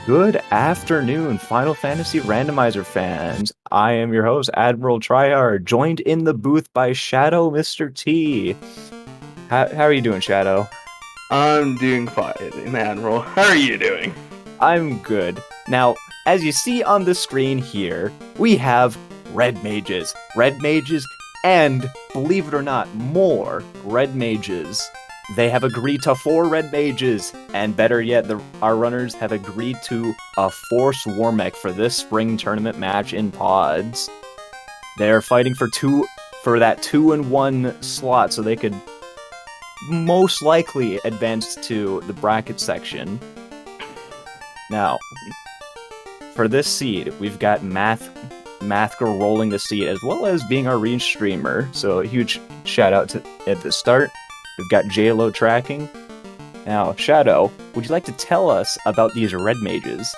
Good afternoon, Final Fantasy Randomizer fans. I am your host, Admiral Tryhard, joined in the booth by Shadow Mr. T. How are you doing, Shadow? I'm doing fine, Admiral. How are you doing? I'm good. Now, as you see on the screen here, we have red mages. Red mages and, believe it or not, more red mages. They have agreed to 4 red mages, and better yet, our runners have agreed to a forced WarMech for this spring tournament match in pods. They're fighting for that 2-in-1 slot, so they could most likely advance to the bracket section. Now, for this seed, we've got Mathker rolling the seed, as well as being our region streamer. So a huge shout out to at the start. We've got JLo tracking. Now, Shadow, would you like to tell us about these red mages?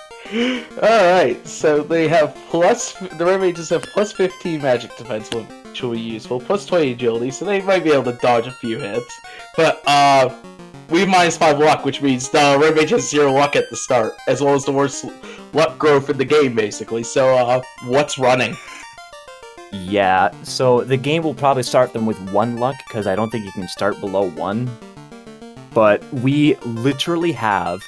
Alright, so they have the red mages have plus 15 magic defense, which will be useful, plus 20 agility, so they might be able to dodge a few hits. But, we have minus 5 luck, which means the red mage has 0 luck at the start, as well as the worst luck growth in the game, basically. So, what's running? Yeah, so the game will probably start them with 1 luck, because I don't think you can start below 1. But we literally have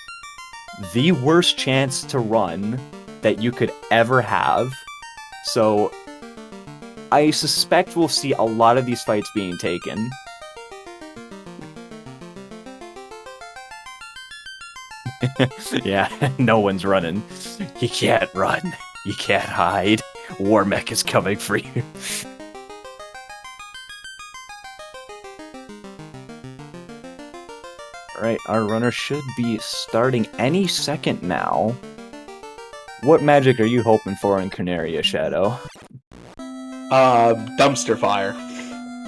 the worst chance to run that you could ever have. So I suspect we'll see a lot of these fights being taken. Yeah, no one's running. You can't run. You can't hide. WarMech is coming for you. Alright, our runner should be starting any second now. What magic are you hoping for in Canaria, Shadow? Dumpster fire.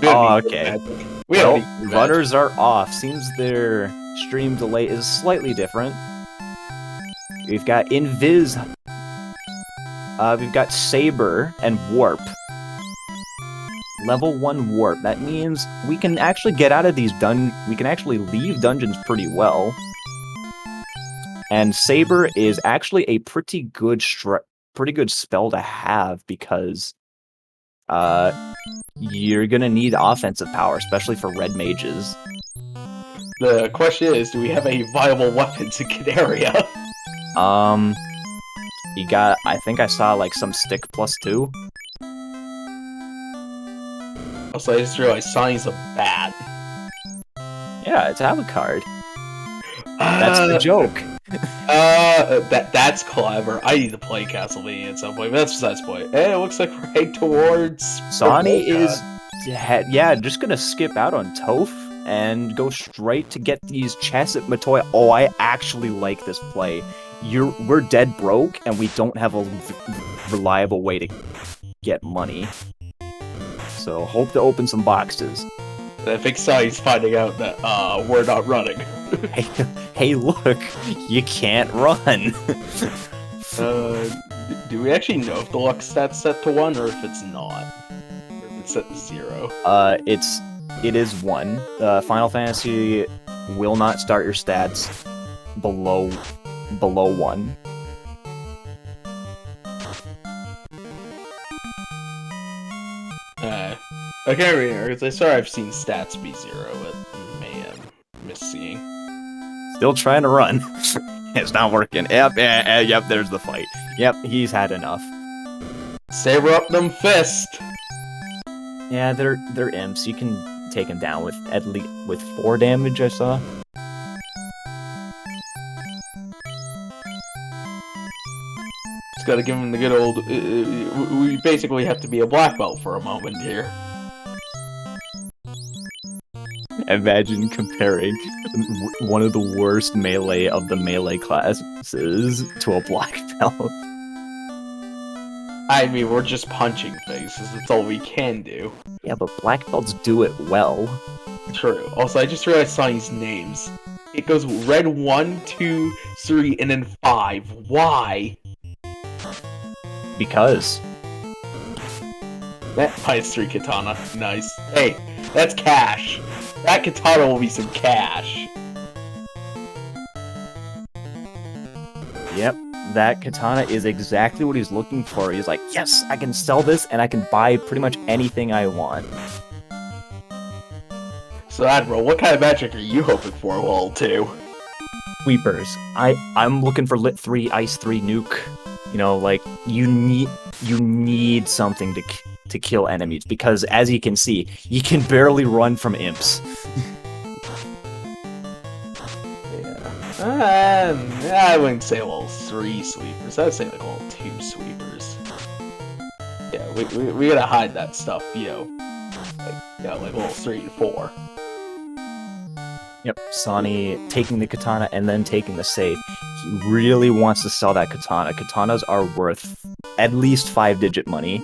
Oh, okay. Well, runners are off. Seems their stream delay is slightly different. We've got Invis. We've got Saber and Warp. Level 1 Warp. That means we can actually get out of these we can actually leave dungeons pretty well. And Saber is actually a pretty good spell to have, because you're gonna need offensive power, especially for red mages. The question is, do we have any viable weapons in Canaria? You got, I think I saw like some stick +2. Also, I just realized Sonny's a bat. Yeah, it's Alucard. That's the joke. That's clever. I need to play Castlevania at some point, but that's besides the point. And it looks like we're heading towards... Sawney is, yeah, just gonna skip out on Toph and go straight to get these chests at Matoya. Oh, I actually like this play. We're dead broke, and we don't have a reliable way to get money. So, hope to open some boxes. I think Sonny's finding out that, we're not running. Hey, look, you can't run. Do we actually know if the luck stat's set to 1, or if it's not? Or if it's set to 0? It is 1. Final Fantasy will not start your stats below 1. I can't remember, because I swear I've seen stats be 0, but may am misseeing. Still trying to run. It's not working. Yep, there's the fight. Yep, he's had enough. Saber up them fist! Yeah, they're imps. You can take them down with at least 4 damage, I saw. Just gotta give him the good old... we basically have to be a black belt for a moment here. Imagine comparing one of the worst melee of the melee classes to a black belt. I mean, we're just punching faces. That's all we can do. Yeah, but black belts do it well. True. Also, I just realized Sonny's names. It goes red 1, 2, 3, and then 5. Why? Because. That minus 3 katana. Nice. Hey, that's cash. That katana will be some cash. Yep, that katana is exactly what he's looking for. He's like, yes, I can sell this and I can buy pretty much anything I want. So, Admiral, what kind of magic are you hoping for, Wall 2? Sweepers. I'm looking for Lit 3, Ice 3 nuke. You know, like, you need something to kill enemies, because as you can see, you can barely run from imps. I wouldn't say level 3 sweepers. I'd say like level 2 sweepers. Yeah, we gotta hide that stuff, like level 3 and 4. Yep, Sawney taking the katana and then taking the save. He really wants to sell that katana. Katanas are worth at least 5-digit money.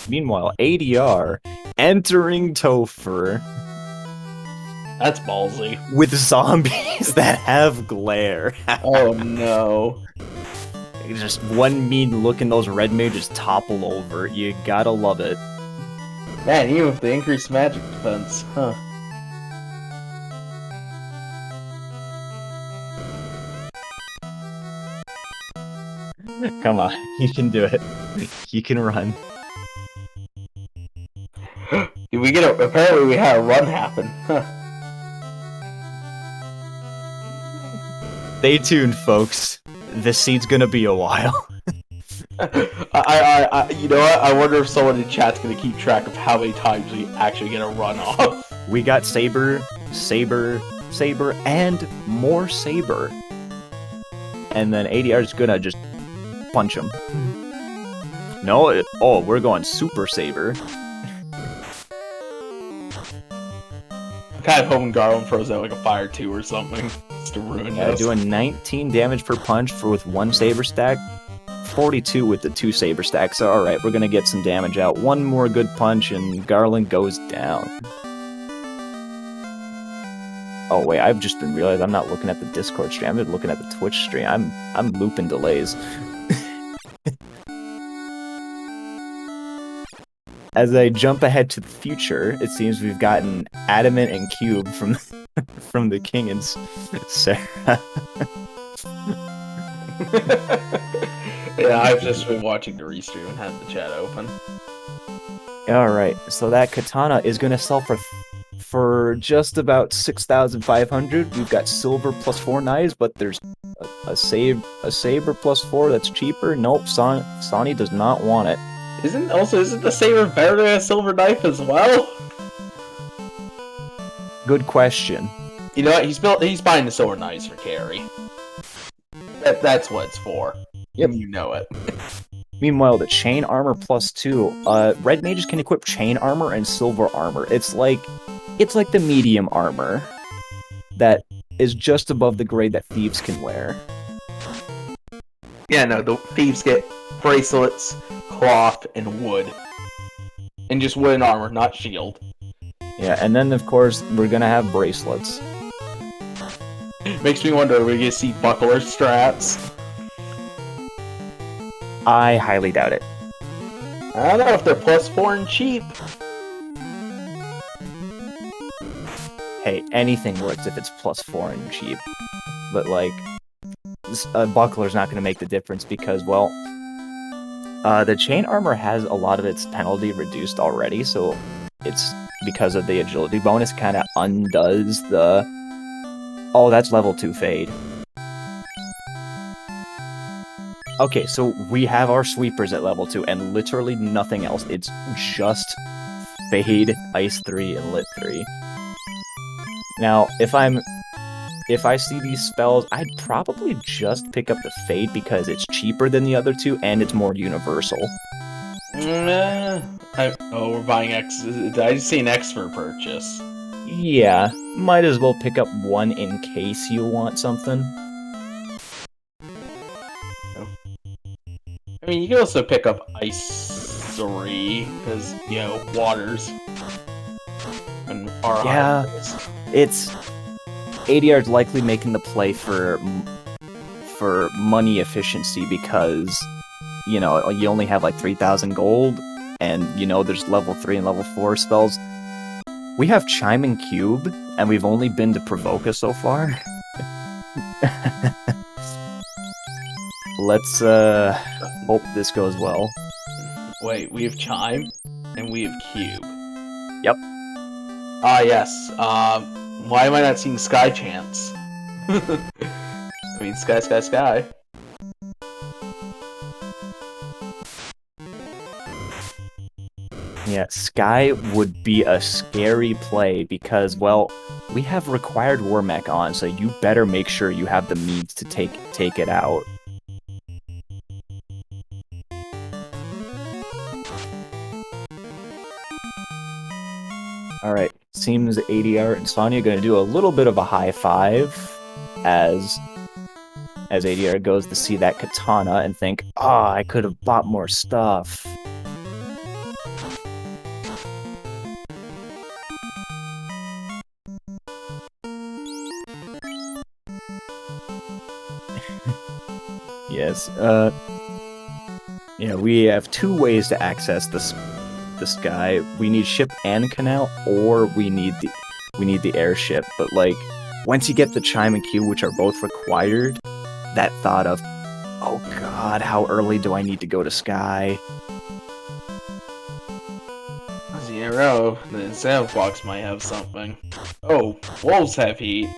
Meanwhile, ADR entering Topher. That's ballsy. With zombies that have glare. Oh no. Just one mean look and those red mages topple over. You gotta love it. Man, even with the increased magic defense, huh? Come on, you can do it. You can run. Apparently we had a run happen, huh? Stay tuned, folks. This seed's gonna be a while. You know what? I wonder if someone in chat's gonna keep track of how many times we actually get a run off. We got Saber, Saber, Saber, and more Saber. And then ADR's gonna just punch him. No, oh, we're going Super Saber. I'm kind of hoping Garland throws out like a fire 2 or something. Just to ruin us. Doing 19 damage per punch with 1 Saber stack. 42 with the 2 Saber stacks. So, alright, we're gonna get some damage out. One more good punch and Garland goes down. Oh wait, I've just been realized I'm not looking at the Discord stream. I've been looking at the Twitch stream. I'm looping delays. As I jump ahead to the future, it seems we've gotten Adamant and Cube from from the King and Sarah. Yeah, I've just been watching the restream and had the chat open. Alright, so that katana is going to sell for just about 6,500. We've got silver plus 4 knives, but there's a saber plus 4 that's cheaper. Nope, Sawney does not want it. Isn't the saber better than a silver knife as well? Good question. You know what? He's buying the silver knives for carry. That's what it's for. Yep. You know it. Meanwhile, the chain armor plus 2. Red mages can equip chain armor and silver armor. It's like the medium armor that is just above the grade that thieves can wear. Yeah, no, the thieves get bracelets, cloth, and wood. And just wooden armor, not shield. Yeah, and then of course we're gonna have bracelets. Makes me wonder if we're gonna see buckler strats. I highly doubt it. I don't know if they're plus 4 and cheap. Hey, anything works if it's plus 4 and cheap. But like, a buckler's not gonna make the difference because, well, the chain armor has a lot of its penalty reduced already, so it's because of the agility bonus, kind of undoes the... Oh, that's level 2 fade. Okay, so we have our sweepers at level 2, and literally nothing else. It's just Fade, Ice 3, and Lit 3. Now, if I see these spells, I'd probably just pick up the Fade because it's cheaper than the other two, and it's more universal. We're buying X. I just see an X for purchase. Yeah, might as well pick up one in case you want something. I mean, you can also pick up Ice 3, because, you know, waters. And yeah, it's... ADR's likely making the play for money efficiency because, you know, you only have like 3,000 gold, and, you know, there's level 3 and level 4 spells. We have Chime and Cube, and we've only been to Provoca so far. Let's hope this goes well. Wait, we have Chime, and we have Cube. Yep. Ah, yes. Why am I not seeing Sky Chance? I mean, Sky. Yeah, Sky would be a scary play because, well, we have required WarMech on, so you better make sure you have the means to take it out. Alright, seems ADR and Sonya gonna do a little bit of a high five as ADR goes to see that katana and think, ah, I could have bought more stuff. Yes, yeah, we have two ways to access the sky. We need ship and canal, or we need the airship. But like, once you get the Chime and Q, which are both required, that thought of, oh god, how early do I need to go to sky? Zero. The Sandbox might have something. Oh, wolves have heat.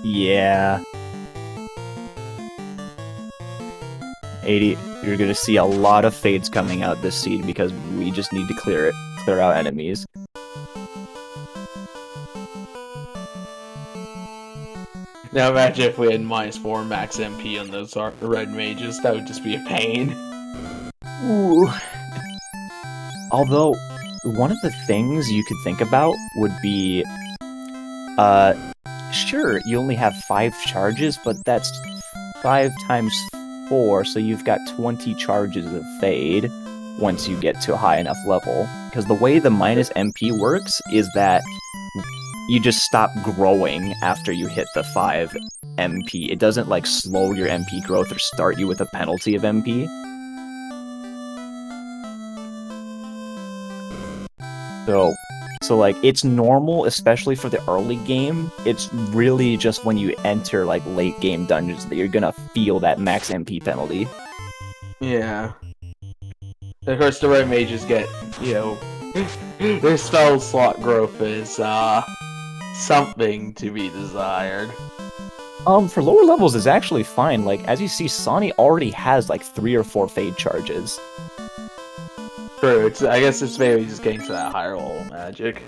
Yeah. 80, you're gonna see a lot of fades coming out this seed because we just need to clear out enemies. Now imagine if we had -4 max MP on those red mages, that would just be a pain. Ooh. Although, one of the things you could think about would be, sure, you only have 5 charges, but that's 5 times 4, so you've got 20 charges of fade once you get to a high enough level. Because the way the -MP works is that you just stop growing after you hit the 5 MP. It doesn't like slow your MP growth or start you with a penalty of MP. So like, it's normal, especially for the early game. It's really just when you enter like late game dungeons that you're gonna feel that max MP penalty. Yeah. Of course, the red mages get, you know, their spell slot growth is, something to be desired. For lower levels, it's actually fine. Like, as you see, Sonny already has like 3 or 4 fade charges. True, I guess it's maybe just getting to that higher level magic.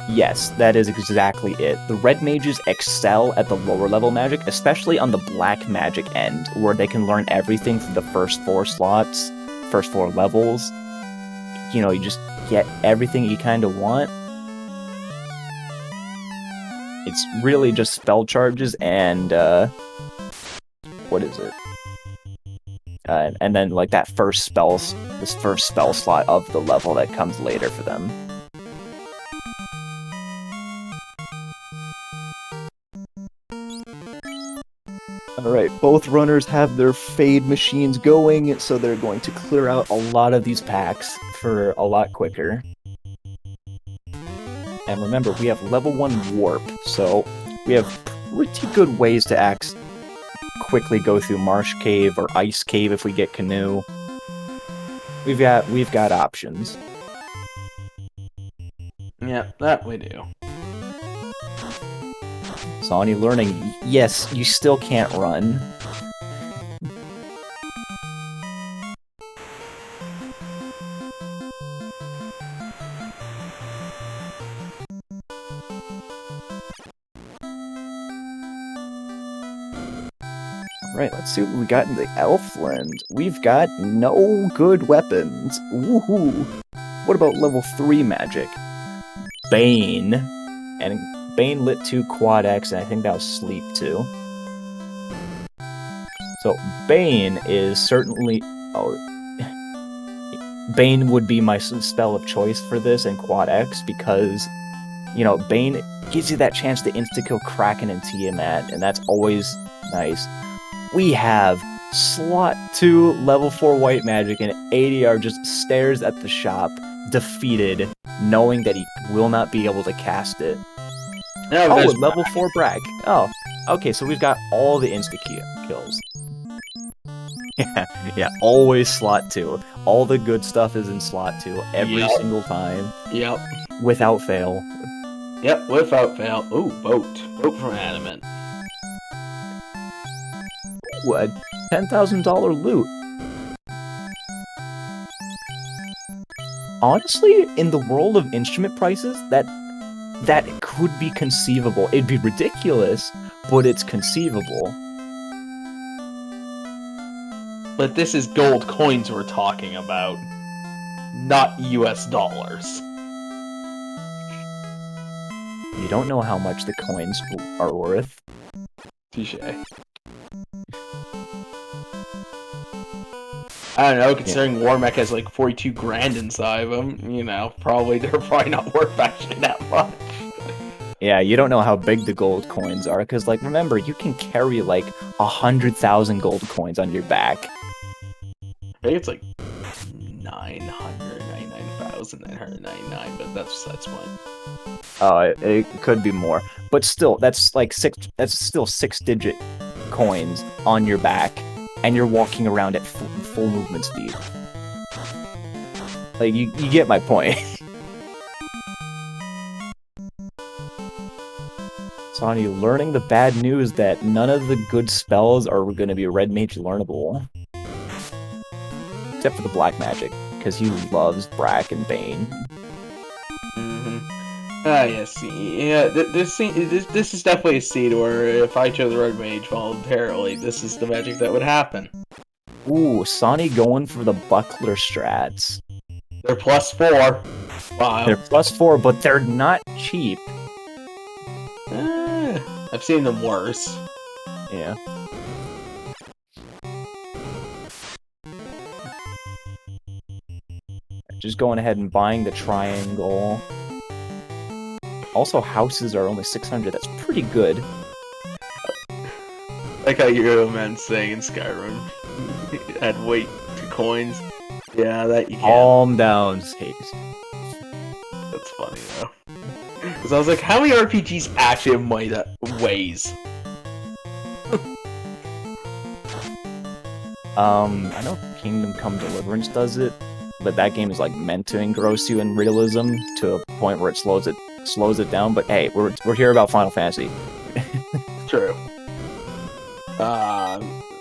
Yes, that is exactly it. The red mages excel at the lower level magic, especially on the black magic end, where they can learn everything for the first 4 slots, first 4 levels. You know, you just get everything you kind of want. It's really just spell charges and, what is it? And then, like, this first spell slot of the level that comes later for them. Alright, both runners have their fade machines going, so they're going to clear out a lot of these packs for a lot quicker. And remember, we have level 1 warp, so we have pretty good ways to quickly go through Marsh Cave or Ice Cave if we get Canoe. We've got options. Yeah, that we do. Sawney learning, yes, you still can't run. Right, let's see what we got in the Elfland. We've got no good weapons. Woohoo! What about level 3 magic? Bane. And Bane lit 2 quad X, and I think that was sleep too. So Bane is certainly... Oh, Bane would be my spell of choice for this and quad X because, you know, Bane gives you that chance to insta-kill Kraken and Tiamat, and that's always nice. We have slot 2 level 4 white magic, and ADR just stares at the shop, defeated, knowing that he will not be able to cast it. Yeah, Oh, there's a level 4 brag. Oh, okay, so we've got all the kills. Yeah, always slot 2. All the good stuff is in slot 2 every single time. Yep. Without fail. Yep, without fail. Ooh, boat. Boat from Adamant. Ooh, a $10,000 loot. Honestly, in the world of instrument prices, that could be conceivable. It'd be ridiculous, but it's conceivable. But this is gold coins we're talking about, not US dollars. You don't know how much the coins are worth. Touche. I don't know, considering WarMech has like 42 grand inside of them, you know, they're probably not worth actually that much. Yeah, you don't know how big the gold coins are, because, like, remember, you can carry, like, 100,000 gold coins on your back. I think it's like 999,999, but that's fine. Oh, it could be more. But still, that's like still 6-digit coins on your back, and you're walking around at full movement speed. Like, you get my point. Sonny, learning the bad news that none of the good spells are going to be Red Mage learnable. Except for the Black Magic, because he loves Brack and Bane. Ah, yes. Yeah, this is definitely a scene where if I chose Red Mage voluntarily, this is the magic that would happen. Ooh, Sonny going for the Buckler strats. They're +4. Wow. They're +4, but they're not cheap. I've seen them worse. Yeah. Just going ahead and buying the triangle. Also, houses are only 600. That's pretty good. Like how you man saying in Skyrim, add weight to coins. Yeah, that you can. Calm down, Haze. That's funny though. Because I was like, how many RPGs actually have money that weighs? I know Kingdom Come Deliverance does it, but that game is like meant to engross you in realism to a point where it slows it down. But hey, we're here about Final Fantasy. True.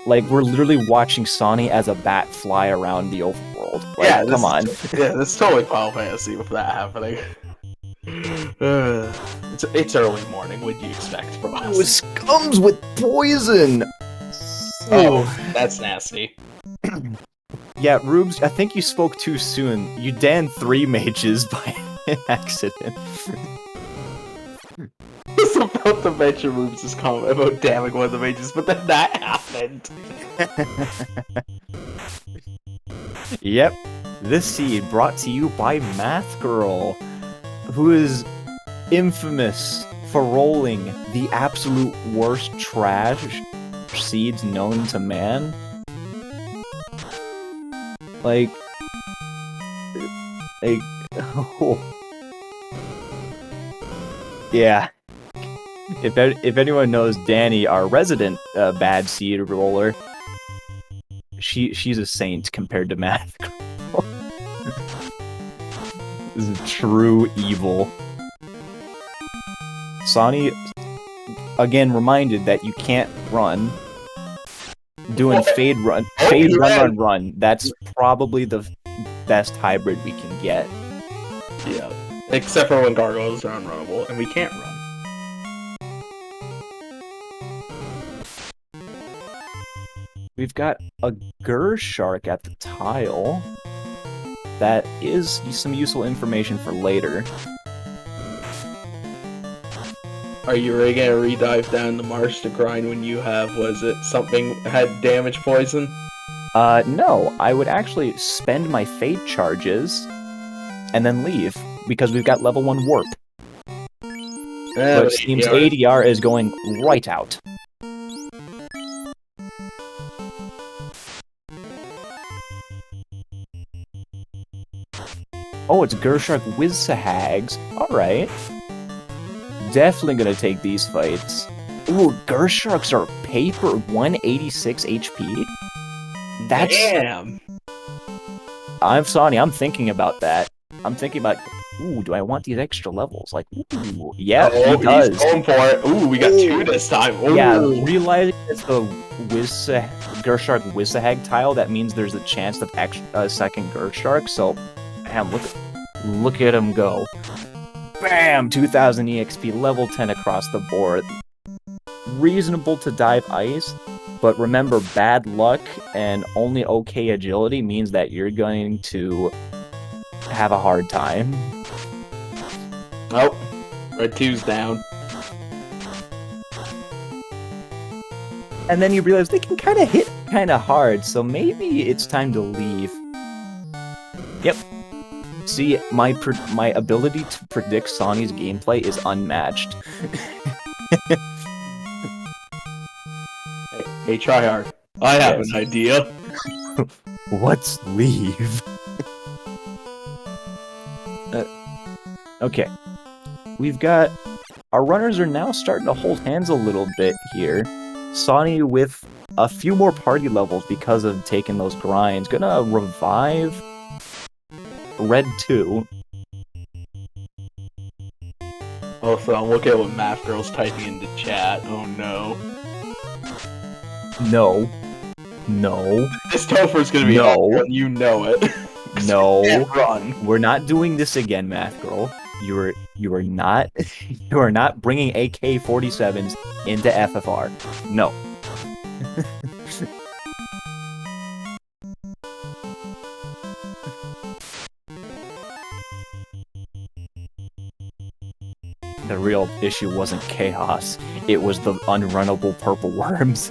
Like, we're literally watching Sonny as a bat fly around the overworld. Like, yeah, come on. Yeah, that's totally Final Fantasy with that happening. It's early morning. What do you expect from us? It comes with poison. Oh, that's nasty. Yeah, Rubes, I think you spoke too soon. You Dan 3 mages by accident. I was about to mention Rubes' comment about damning one of the mages, but then that happened. Yep, this seed brought to you by Math Girl, who is infamous for rolling the absolute worst trash seeds known to man. Like, oh. Yeah. If anyone knows Danny, our resident bad seed roller, she's a saint compared to Math Girl. This is true evil. Sonny, again, reminded that you can't run. Doing fade run. That's probably the best hybrid we can get. Yeah. Except for when gargoyles are unrunnable, and we can't run. We've got a Shark at the tile. That is some useful information for later. Are you really gonna re-dive down the marsh to grind when you have, was it something had damage poison? No. I would actually spend my fade charges and then leave, because we've got level 1 warp. But it seems ADR is going right out. Oh, it's Gershark Wizzahags. Alright. Definitely gonna take these fights. Ooh, Gersharks are paper 186 HP? That's... Damn! I'm Sawny, I'm thinking about that. I'm thinking about... Ooh, do I want these extra levels? Like, ooh, yeah, he does. He's going for it. Ooh, we got 2 this time. Ooh. Yeah, realizing it's the Gershark Wizahag tile, that means there's a chance of a second Gershark, so... Damn, look at him go. Bam! 2000 EXP, level 10 across the board. Reasonable to dive ice, but remember, bad luck and only okay agility means that you're going to have a hard time. Oh, Red 2's down. And then you realize they can kind of hit kind of hard, so maybe it's time to leave. Yep. See, my ability to predict Sonny's gameplay is unmatched. Hey, tryhard. I have an idea. Let's leave. Okay. We've got... Our runners are now starting to hold hands a little bit here. Sawny with a few more party levels because of taking those grinds. Gonna revive... Red 2. Oh, so look at what Math Girl's typing into chat. Oh no. No. No. This Topher's gonna be awful, you know it. No. Run. We're not doing this again, Math Girl. You are not you are not bringing AK-47s into FFR. No. The real issue wasn't chaos, it was the unrunnable purple worms.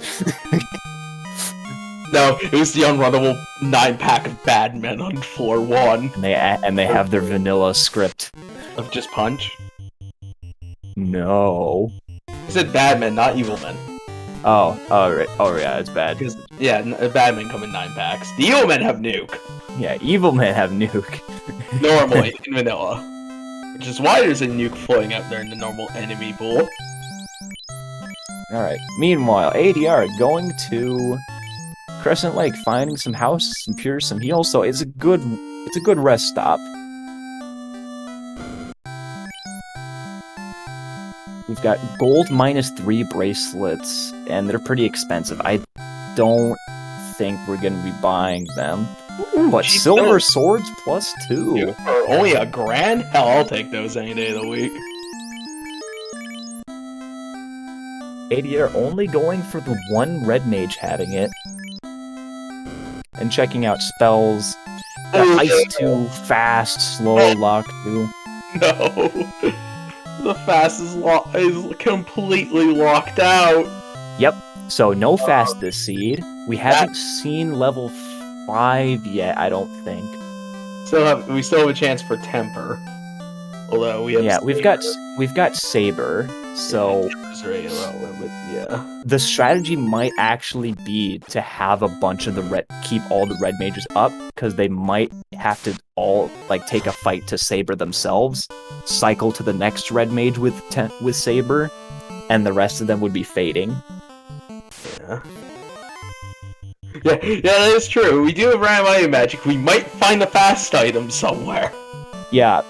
No, it was the unrunnable 9-pack of bad men on floor 1. And they have their vanilla script. Of just punch? No. I said bad men, not evil men. Oh, right. Oh yeah, it's bad. Yeah, bad men come in 9-packs. The evil men have nuke. Yeah, evil men have nuke. Normally, in vanilla. Which is why there's a nuke floating out there in the normal enemy pool. Alright. Meanwhile, ADR going to Crescent Lake, finding some houses, some pures, some heals, so it's a good rest stop. We've got gold -3 bracelets, and they're pretty expensive. I don't think we're gonna be buying them. But silver swords +2. For only $1,000? Hell, I'll take those any day of the week. ADR only going for the one red mage having it. And checking out spells. The ice 2, fast, slow, lock 2. No. The fast is completely locked out. Yep. So no fast this seed. We haven't seen level 5 yet, I don't think. We still have a chance for temper. Although we have we've got Saber. So the strategy might actually be to have a bunch of keep all the red mages up, because they might have to all take a fight to Saber themselves, cycle to the next red mage with Saber, and the rest of them would be fading. Yeah, that is true. We do have Randomizer magic. We might find a fast item somewhere. Yeah,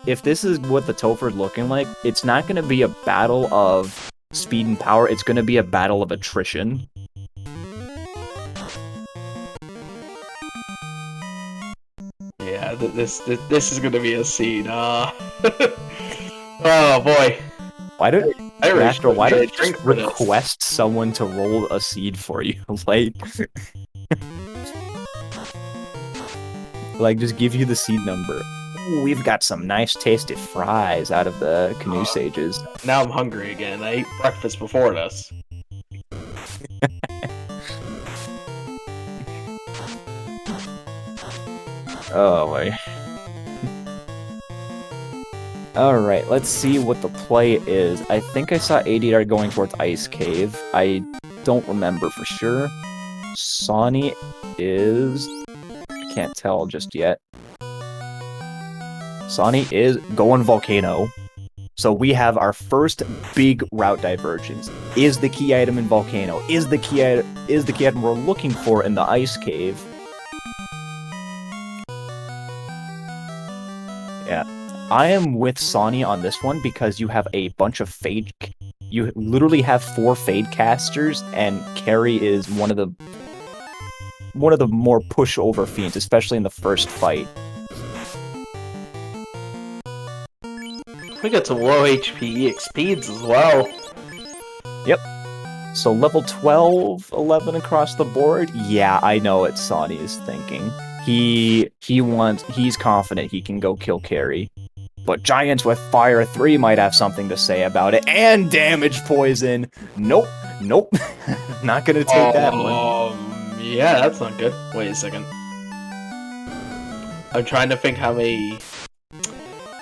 if this is what the Topher's looking like, it's not going to be a battle of speed and power, it's going to be a battle of attrition. Yeah, this is going to be a scene. Oh boy. Why don't you just request someone to roll a seed for you? Just give you the seed number. Ooh, we've got some nice tasty fries out of the canoe sages. Now I'm hungry again. I ate breakfast before this. Oh boy. Alright, let's see what the play is. I think I saw ADR going towards Ice Cave. I don't remember for sure. Sawny is can't tell just yet. Sawny is going Volcano. So we have our first big route divergence. Is the key item in Volcano? Is the key item we're looking for in the Ice Cave? Yeah. I am with Sawny on this one because you have a bunch of Fade... You literally have 4 Fade casters, and Carry is one of the more pushover fiends, especially in the first fight. We got some low HP EXPs as well. Yep. So level 12, 11 across the board? Yeah, I know what Sawny is thinking. He's confident he can go kill Carry. But Giants with Fire 3 might have something to say about it. And Damage Poison! Nope. Nope. Not gonna take that one. Yeah, that's not good. Wait a second. I'm trying to think how many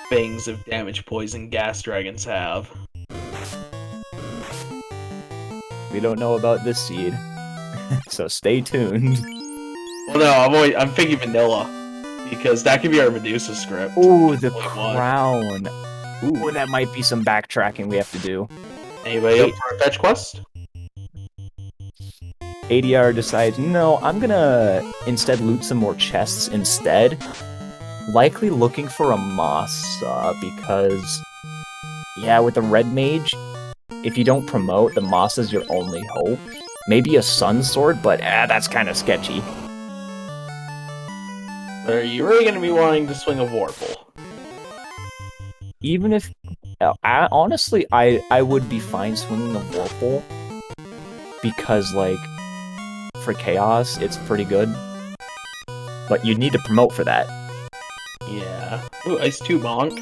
things of Damage Poison Gas Dragons have. We don't know about this seed. So stay tuned. Well, no, I'm thinking Vanilla. Because that could be our Medusa script. Ooh, the crown. Ooh, that might be some backtracking we have to do. Anybody up for a fetch quest? ADR decides, no, I'm gonna instead loot some more chests instead. Likely looking for a Masa, because, yeah, with the Red Mage, if you don't promote, the Masa's your only hope. Maybe a Sun Sword, but that's kind of sketchy. But are you really going to be wanting to swing a Vorpal? Even if... honestly, I would be fine swinging a Vorpal. Because, like, for Chaos, it's pretty good. But you'd need to promote for that. Yeah. Ooh, Ice 2 Bonk.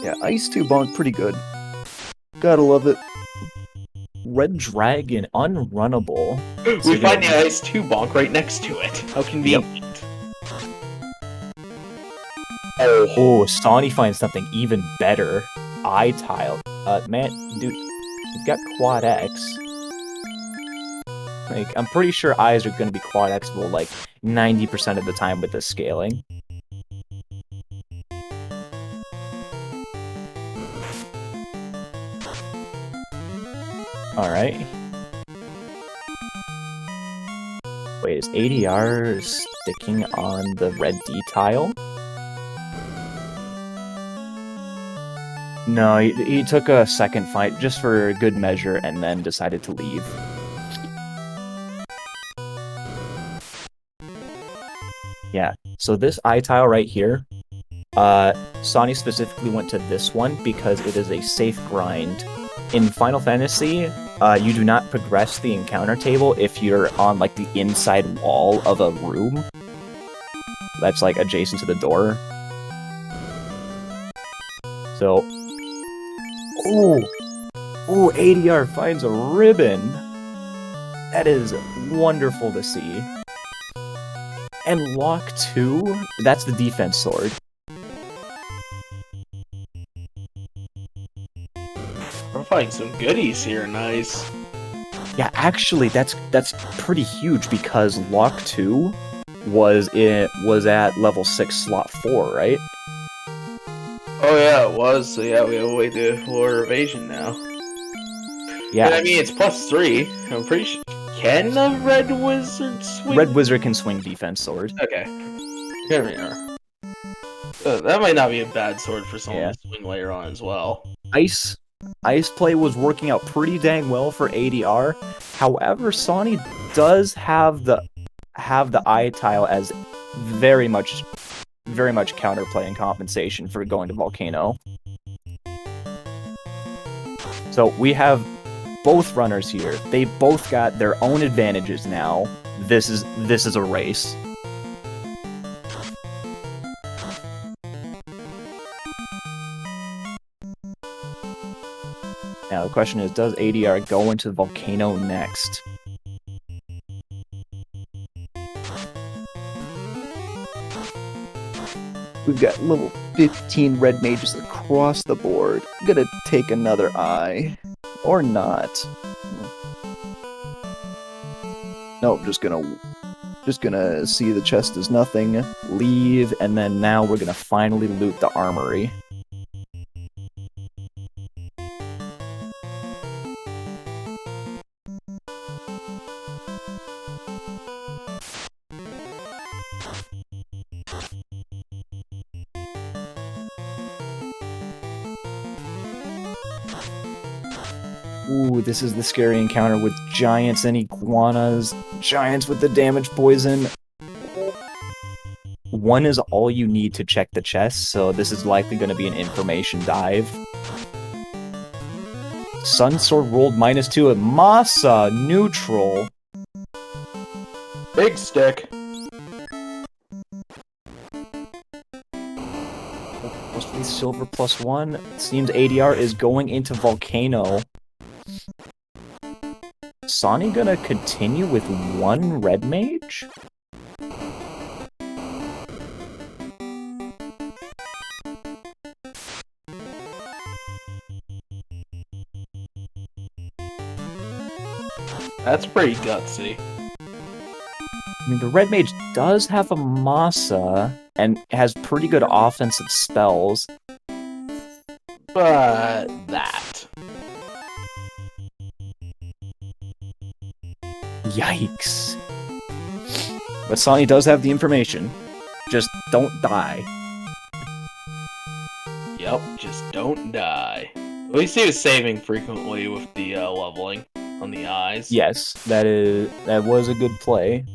Yeah, Ice 2 Bonk, pretty good. Gotta love it. Red Dragon, unrunnable. We find the Ice 2 Bonk right next to it. How convenient. Yep. Oh, Sawny finds something even better. Eye Tile. Man, dude, you've got Quad X. Like, I'm pretty sure eyes are going to be Quad X-able, like, 90% of the time with this scaling. Alright. Wait, is ADR sticking on the red D tile? No, he took a second fight just for good measure and then decided to leave. Yeah, so this eye tile right here, Sawny specifically went to this one because it is a safe grind. In Final Fantasy, you do not progress the encounter table if you're on, like, the inside wall of a room that's, like, adjacent to the door. So... Ooh! Ooh, ADR finds a ribbon! That is wonderful to see. And Lock 2? That's the defense sword. We're finding some goodies here, nice. Yeah, actually, that's pretty huge because Lock 2 was at level 6 slot 4, right? Oh yeah, it was. So yeah, we have a way to lower evasion now. Yeah. But, I mean, it's +3. I'm pretty sure. Can the Red Wizard swing? Red Wizard can swing defense sword. Okay. Here we are. That might not be a bad sword for someone to swing later on as well. Ice play was working out pretty dang well for ADR. However, Sawny does have the eye tile as very much counterplay and compensation for going to Volcano. So we have both runners here. They both got their own advantages now. This is a race. Now the question is, does ADR go into Volcano next? We've got level 15 red mages across the board. I'm gonna take another eye. Or not. Nope, just gonna see the chest is nothing, leave, and then now we're gonna finally loot the armory. Ooh, this is the scary encounter with giants and iguanas. Giants with the damage poison. One is all you need to check the chest, so this is likely going to be an information dive. Sun Sword rolled -2 at Masa, neutral. Big stick. +3 silver +1. Seems ADR is going into Volcano. Sonny gonna continue with one red mage? That's pretty gutsy. I mean, the red mage does have a Masa and has pretty good offensive spells. But that. Yikes. But Sonny does have the information. Just don't die. Yep, just don't die. At least he was saving frequently with the leveling on the eyes. Yes, that was a good play.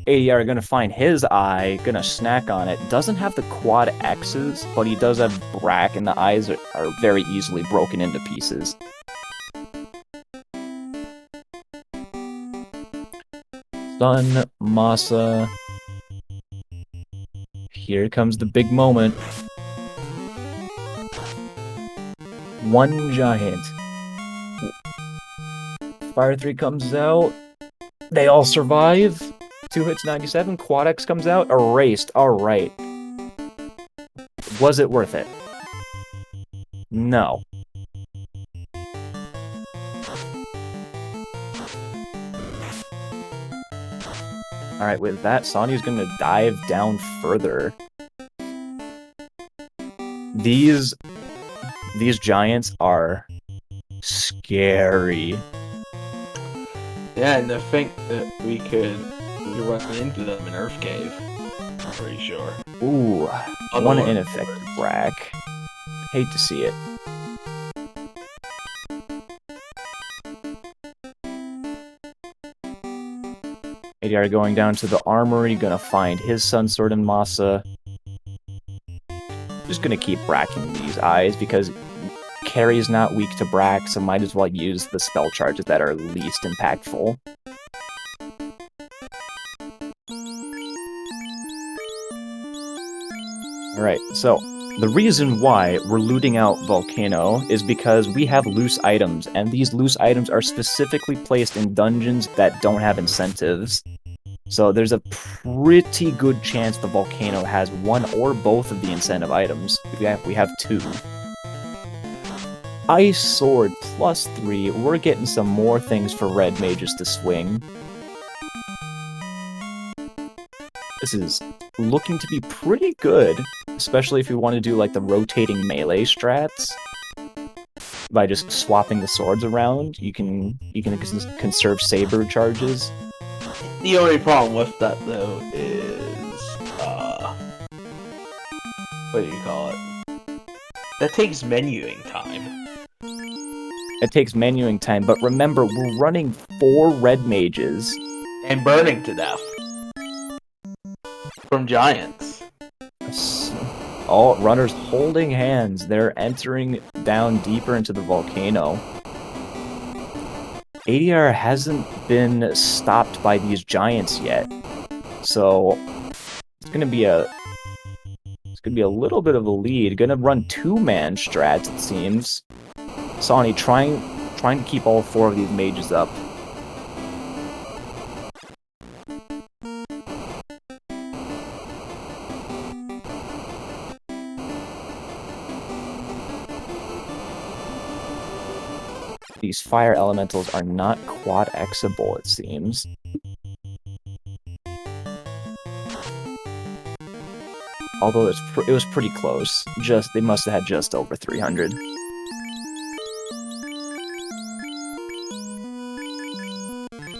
ADR gonna find his eye, gonna snack on it. Doesn't have the quad X's, but he does have Brack, and the eyes are very easily broken into pieces. Sun, Masa. Here comes the big moment. One giant. Fire 3 comes out. They all survive. 2 hits, 97. Quad X comes out. Erased. Alright. Was it worth it? No. Alright, with that, Sonya's gonna dive down further. These giants are scary. Yeah, and I think that we could run into them in Earth Cave. I'm pretty sure. Ooh, On one the Lord. ineffective Brack. Hate to see it. ADR going down to the armory, gonna find his Sun Sword and Masa. Just gonna keep bracking these eyes because Carry's not weak to Brack, so might as well use the spell charges that are least impactful. Alright, so the reason why we're looting out Volcano is because we have loose items, and these loose items are specifically placed in dungeons that don't have incentives. So there's a pretty good chance the Volcano has one or both of the incentive items. We have 2. Ice Sword +3, we're getting some more things for red mages to swing. This is looking to be pretty good, especially if you want to do like the rotating melee strats. By just swapping the swords around, you can conserve saber charges. The only problem with that though is what do you call it? That takes menuing time. It takes menuing time, but remember, we're running 4 red mages. And burning to death. From giants. All runners holding hands. They're entering down deeper into the volcano. ADR hasn't been stopped by these giants yet, so it's gonna be a little bit of a lead. Gonna run 2-man strats, it seems. Sonny trying to keep all 4 of these mages up. These fire elementals are not quad Xable, it seems. Although it was pretty close. They must have had just over 300.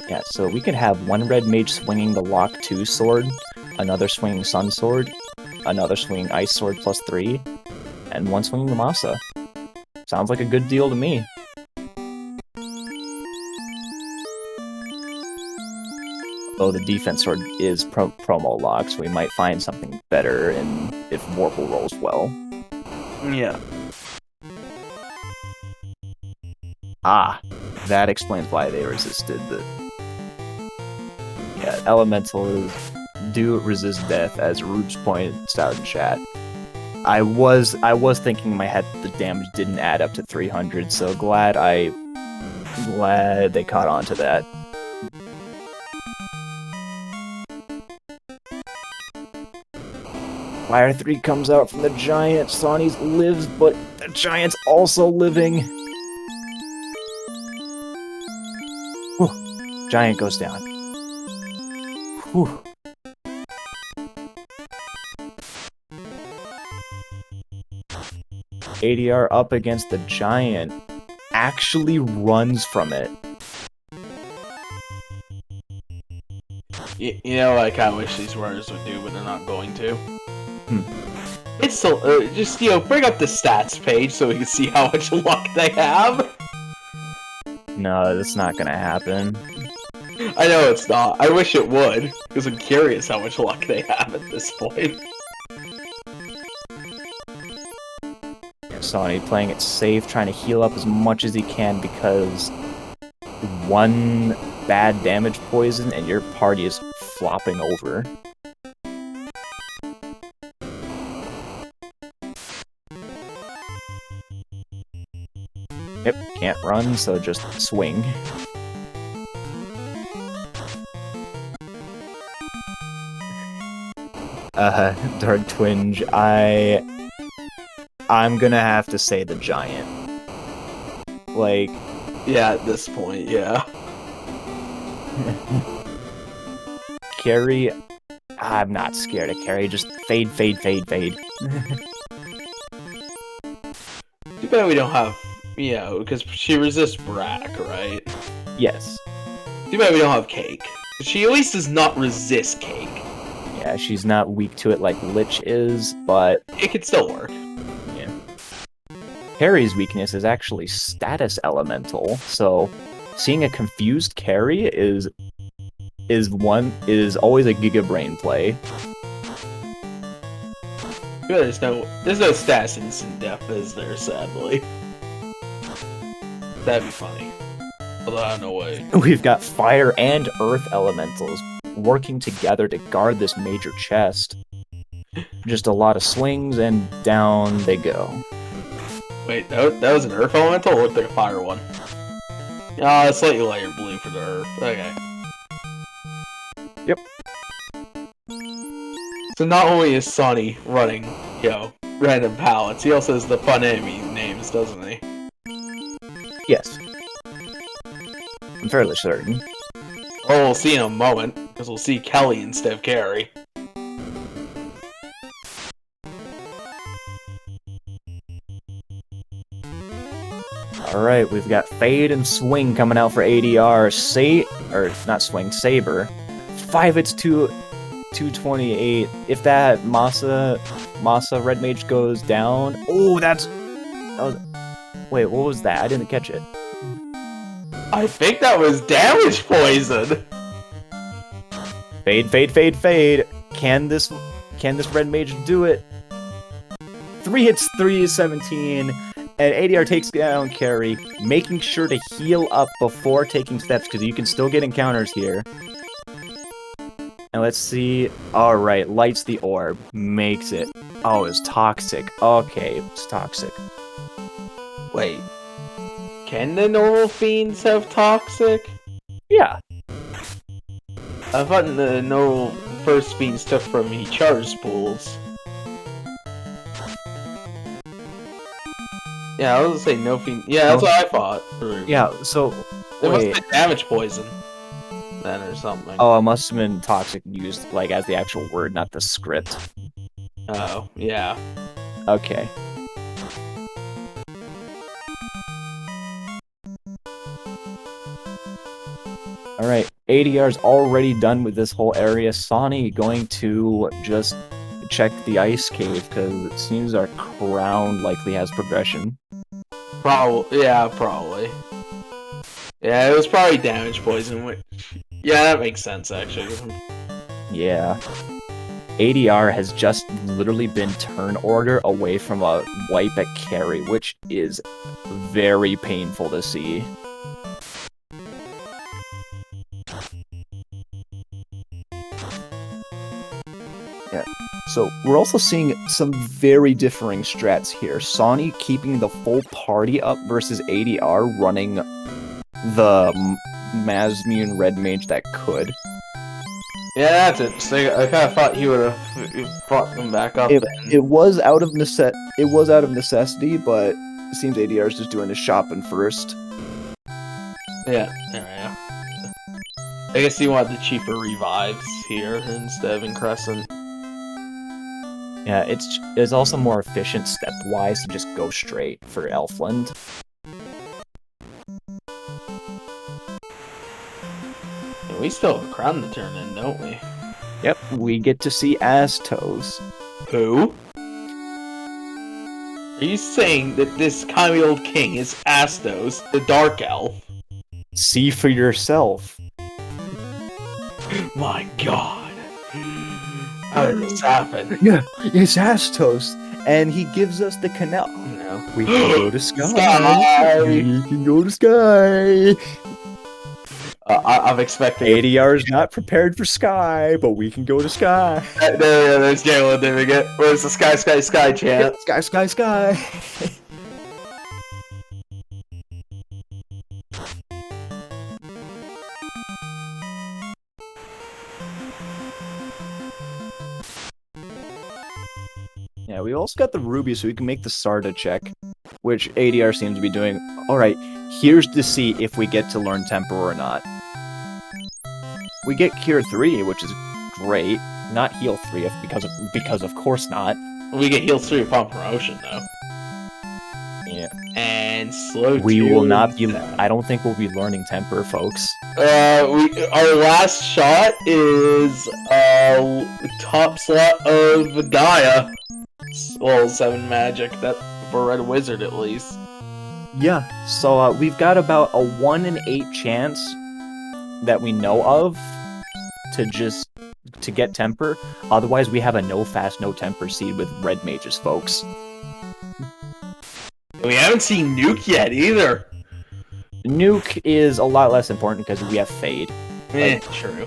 Yeah, so we could have one red mage swinging the Lock 2 sword, another swinging Sun sword, another swinging Ice sword +3, and one swinging the Masa. Sounds like a good deal to me. Though the defense sword is promo lock, so we might find something better if Vorpal rolls well. Yeah. Ah, that explains why they resisted the... Yeah, elementals do resist death, as Roots points out in chat. I was thinking in my head the damage didn't add up to 300, so glad they caught on to that. Fire 3 comes out from the giant. Sawney's lives, but the giant's also living. Whew. Giant goes down. Whew. ADR up against the giant. Actually runs from it. You know, like I wish these runners would do, but they're not going to. It's still just bring up the stats page so we can see how much luck they have. No, that's not gonna happen. I know it's not. I wish it would, because I'm curious how much luck they have at this point. Yeah, Sony playing it safe, trying to heal up as much as he can, because one bad damage poison and your party is flopping over. Yep, can't run, so just swing. Dark Twinge, I'm gonna have to say the giant. Like... Yeah, at this point, yeah. Carry... I'm not scared of Carry, just fade, fade, fade, fade. Too bad we don't have... Yeah, because she resists Brack, right? Yes. Too bad we don't have Cake. She at least does not resist Cake. Yeah, she's not weak to it like Lich is, but... It could still work. Yeah. Carry's weakness is actually status elemental, so seeing a confused Carry is always a Giga Brain play. There's no stats instant death, is there, sadly. That'd be funny. Although I have no way. We've got fire and earth elementals working together to guard this major chest. Just a lot of swings and down they go. Wait, that was an earth elemental or looked like a fire one? Ah, slightly lighter blue for the earth. Okay. Yep. So not only is Sonny running, random pallets, he also has the fun enemy names, doesn't he? Yes. I'm fairly certain. Oh, we'll see in a moment, because we'll see Kelly instead of Carrie. Alright, we've got Fade and Swing coming out for ADR. Saber. 5 hits to 228. If that Masa Red Mage goes down... Oh, wait, what was that? I didn't catch it. I think that was damage poison! Fade, fade, fade, fade. Can this Red Mage do it? 3 hits, 3 is 17. And ADR takes down Carrie, making sure to heal up before taking steps, because you can still get encounters here. And let's see. Alright, lights the orb. Makes it. Oh, it's toxic. Okay, it's toxic. Wait. Can the normal fiends have toxic? Yeah. I thought the normal first fiends took from each charge pools. Yeah, I was gonna say no fiend. Yeah, that's what I thought. Yeah, so... It must be damage poison. Then or something. Oh, it must have been toxic used, like, as the actual word, not the script. Oh, yeah. Okay. Alright, ADR's already done with this whole area. Sawny going to just check the ice cave, because it seems our crown likely has progression. Probably. Yeah, probably. Yeah, it was probably damage poison. Yeah, that makes sense, actually. Yeah. ADR has just literally been turn order away from a wipe at carry, which is very painful to see. Yeah. So we're also seeing some very differing strats here. Sawny keeping the full party up versus ADR running the Mazmune Red Mage that could. Yeah, that's interesting. I kind of thought he would have brought them back up. It was out of necessity, but it seems ADR is just doing his shopping first. Yeah. Yeah. I guess he wanted the cheaper revives here instead of in Crescent. Yeah, it's also more efficient step-wise to just go straight for Elfland. And we still have a crown to turn in, don't we? Yep, we get to see Astos. Who? Are you saying that this kindly old king is Astos, the Dark Elf? See for yourself. My god. How did this happen? Yeah, it's Astos, and he gives us the canal. No. We can go to Sky. Sky! We can go to Sky. I'm expecting... ADR is not prepared for Sky, but we can go to Sky. There's Jalen doing it. Where's the Sky, Sky, Sky chant? Sky, Sky, Sky. Yeah, we also got the ruby, so we can make the Sarda check, which ADR seems to be doing. Alright, here's to see if we get to learn Temper or not. We get Cure 3, which is great. Not Heal 3, because of course not. We get Heal 3 upon promotion, though. Yeah. And Slow 2. We will not be... I don't think we'll be learning Temper, folks. Our last shot is, top slot of Gaia. Well, 7 magic, that for Red Wizard at least. Yeah, so we've got about a 1 in 8 chance that we know of to get Temper. Otherwise, we have a no fast, no Temper seed with Red Mages, folks. We haven't seen Nuke yet either. Nuke is a lot less important because we have Fade. True.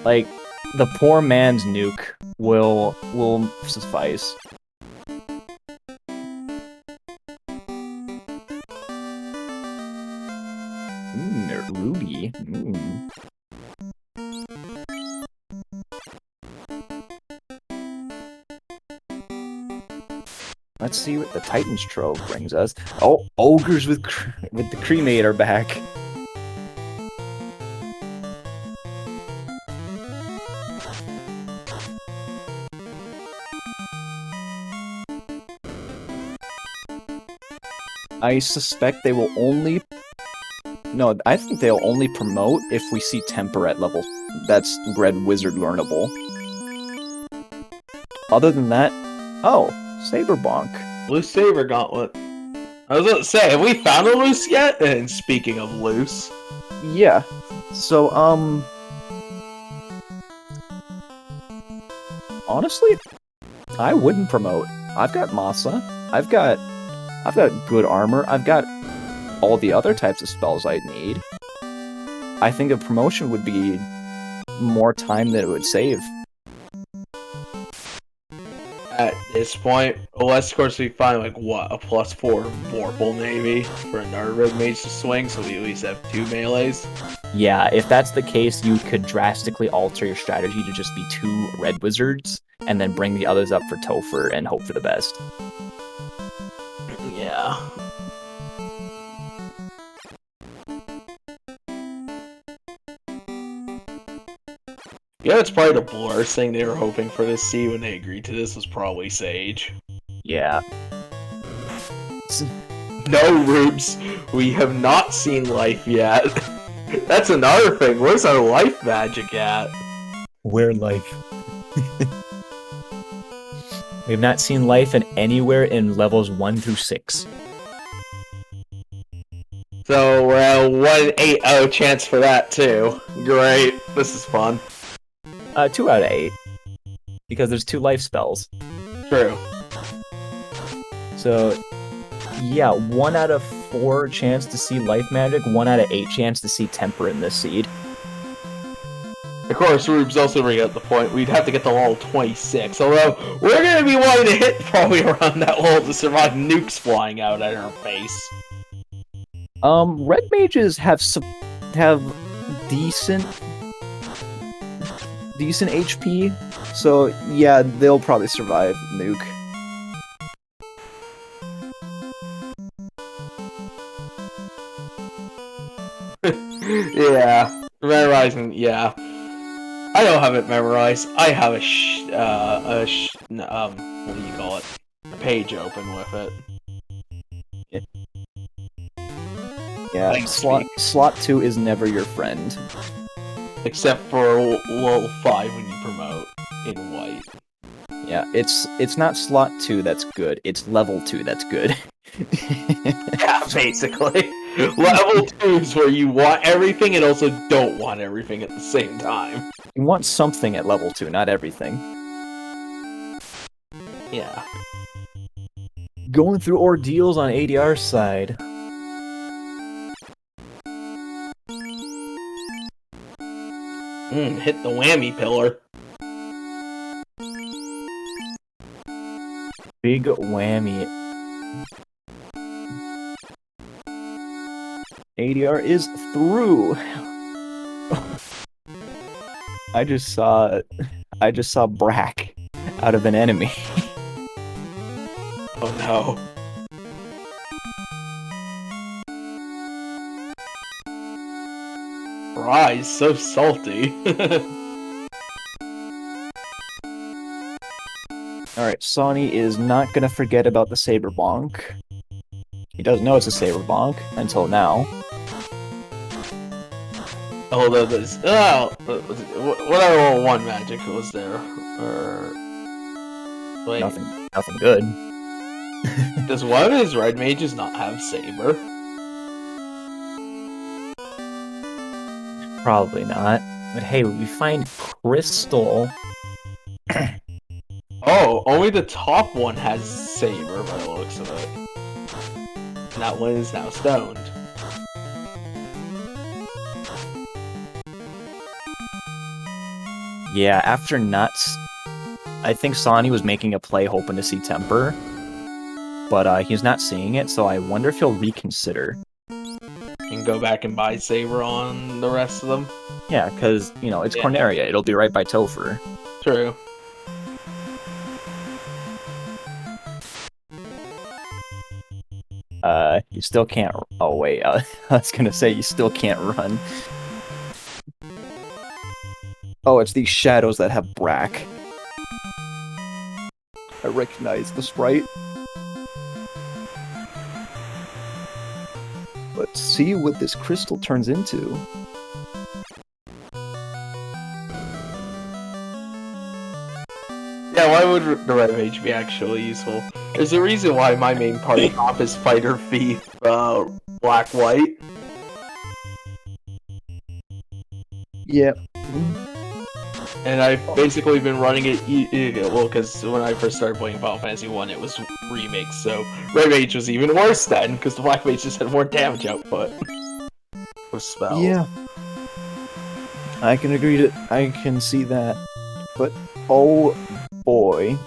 Like, the poor man's Nuke will suffice. Ruby. Let's see what the Titan's Trove brings us. Oh, ogres with the cremate are back. I suspect they will only... No, I think they'll only promote if we see Temper at level... That's Red Wizard learnable. Other than that... Oh, Saber Bonk. Loose Saber Gauntlet. I was about to say, have we found a loose yet? And speaking of loose... Yeah. So, honestly, I wouldn't promote. I've got Masa. I've got good armor. I've got all the other types of spells I'd need. I think a promotion would be more time than it would save. At this point, unless of course we find like what, a +4 Vorpal maybe for another Red Mage to swing, so we at least have 2 melees. Yeah, if that's the case, you could drastically alter your strategy to just be 2 Red Wizards, and then bring the others up for Topher and hope for the best. Yeah. Yeah, it's probably the Blur thing they were hoping for to see when they agreed to this was probably Sage. Yeah. No, Rubes, we have not seen life yet. That's another thing. Where's our life magic at? Where life? We have not seen life in anywhere in levels 1 through 6. So, 1/8 chance for that, too. Great. This is fun. 2 out of 8. Because there's 2 life spells. True. So, yeah, 1 out of 4 chance to see life magic, 1 out of 8 chance to see temper in this seed. Of course, Rubes also bring up the point we'd have to get to level 26, although we're going to be wanting to hit probably around that level to survive nukes flying out at our face. Red mages have decent HP, so yeah, they'll probably survive nuke. Yeah, memorizing, yeah. I don't have it memorized. I have what do you call it? A page open with it. Yeah, Thanks, slot 2 is never your friend. Except for level 5 when you promote in white. Yeah, it's not slot 2 that's good, it's level 2 that's good. Yeah, basically. Level 2 is where you want everything and also don't want everything at the same time. You want something at level 2, not everything. Yeah. Going through ordeals on ADR's side. Hit the whammy pillar. Big whammy. ADR is through. I just saw Brack out of an enemy. Oh no. Fries, so salty. Alright, Sawney is not gonna forget about the Saber Bonk. He doesn't know it's a Saber Bonk until now. Although there's what other one magic was there? Wait, Nothing good. does one of his red mages not have Saber? Probably not. But hey, we find Crystal. Oh, only the top one has Saber by the looks of it. And that one is now stoned. Yeah, after Nuts, I think Sawney was making a play hoping to see Temper, but he's not seeing it, so I wonder if he'll reconsider. And go back and buy Saber on the rest of them? Yeah, because, you know, it's Yeah. Corneria, it'll be right by Topher. True. You still can't... Oh, wait, I was gonna say you still can't run. Oh, it's these shadows that have Brack. I recognize the sprite. Let's see what this crystal turns into. Yeah, why would the red mage be actually useful? There's a reason why my main party comp is Fighter Thief, Black-White. Yeah. And I've basically been running it, well, because when I first started playing Final Fantasy 1, it was remakes, so Red Mage was even worse then, because the Black Mage just had more damage output. With spells. Yeah. I can I can see that. But, oh boy.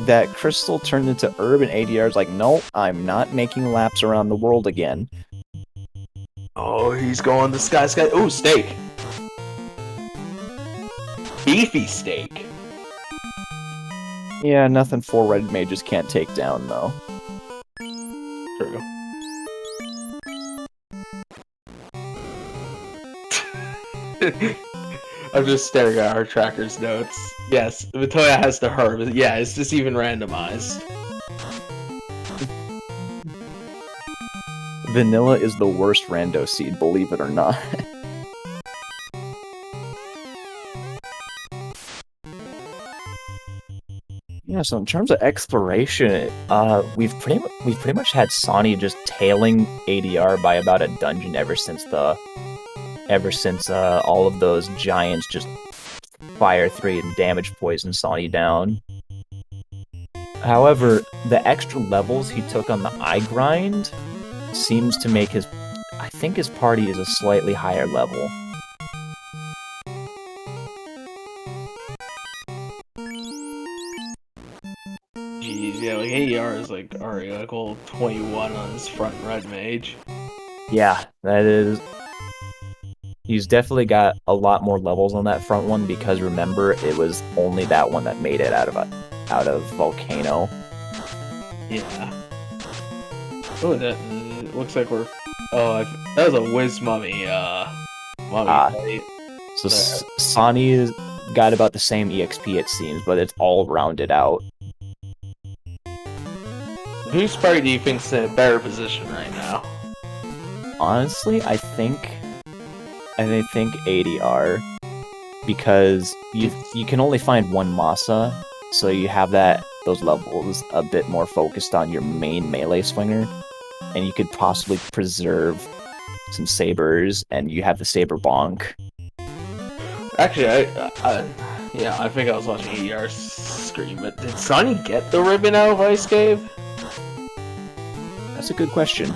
That crystal turned into herb and ADR's like, nope, I'm not making laps around the world again. Oh, he's going the sky. Ooh, steak! Beefy steak. Yeah, nothing 4 red mages can't take down, though. True. I'm just staring at our tracker's notes. Yes, Matoya has the herb. Yeah, it's just even randomized. Vanilla is the worst rando seed, believe it or not. Yeah, so in terms of exploration, we've pretty much had Sawney just tailing ADR by about a dungeon ever since all of those giants just fire 3 and damage poison Sawney down. However, the extra levels he took on the eye grind seems to make I think his party is a slightly higher level. Jeez, yeah, like AER is like already like old 21 on his front red mage. Yeah, that is. He's definitely got a lot more levels on that front one because remember, it was only that one that made it out of Volcano. Yeah. Oh, that looks like we're. Oh, that was a whiz mummy. Fight. So Sawney's got about the same EXP it seems, but it's all rounded out. Whose party do you think's in a better position right now? Honestly, I think ADR, because you can only find one Masa, so you have those levels a bit more focused on your main melee swinger, and you could possibly preserve some sabers, and you have the saber bonk. Actually, I think I was watching ADR scream, but did Sonny get the ribbon out of Ice Cave? That's a good question.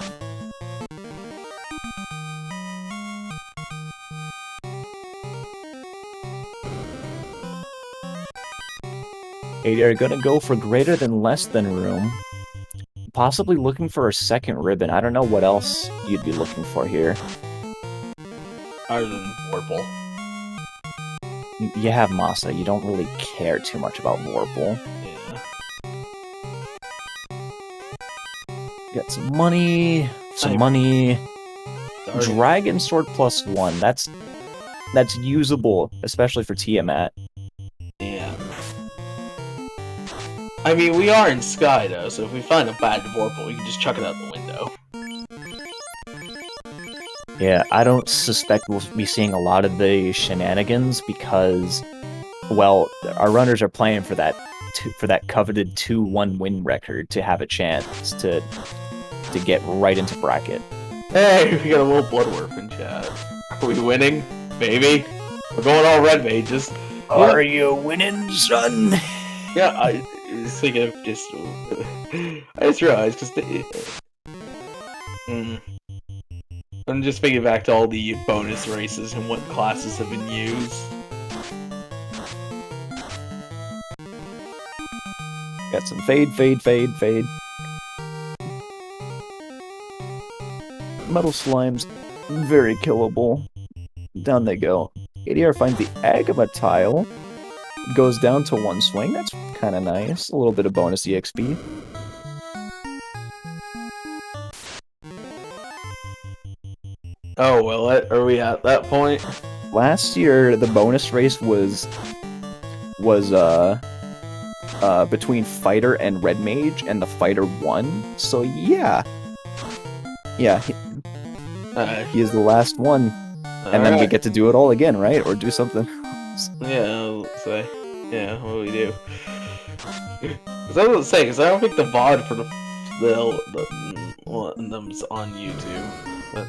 Are gonna go for greater than less than room. Possibly looking for a second ribbon. I don't know what else you'd be looking for here. Other than Warple. You have Masa. You don't really care too much about Warple. Yeah. Got some money. Dragon Sword +1. That's usable, especially for Tiamat. Yeah. I mean, we are in Sky, though, so if we find a bad Vorpal, we can just chuck it out the window. Yeah, I don't suspect we'll be seeing a lot of the shenanigans because, well, our runners are playing for that coveted 2-1 win record to have a chance to get right into bracket. Hey, we got a little Bloodworth in chat. Are we winning? Maybe? We're going all red mages. Are you winning, son? Yeah, I was thinking of just... I just realized, I'm just thinking back to all the bonus races and what classes have been used. Got some fade. Metal slimes, very killable. Down they go. ADR finds the Agama tile. Goes down to 1 swing. That's kind of nice. A little bit of bonus EXP. Oh, well, are we at that point? Last year, the bonus race was between Fighter and Red Mage, and the Fighter won. So yeah. Yeah, he is the last one. And then we get to do it all again, right? Or do something else. Yeah, let's say. Yeah, what do we do? Because I was gonna say, because I don't think the VOD for the them's on YouTube. But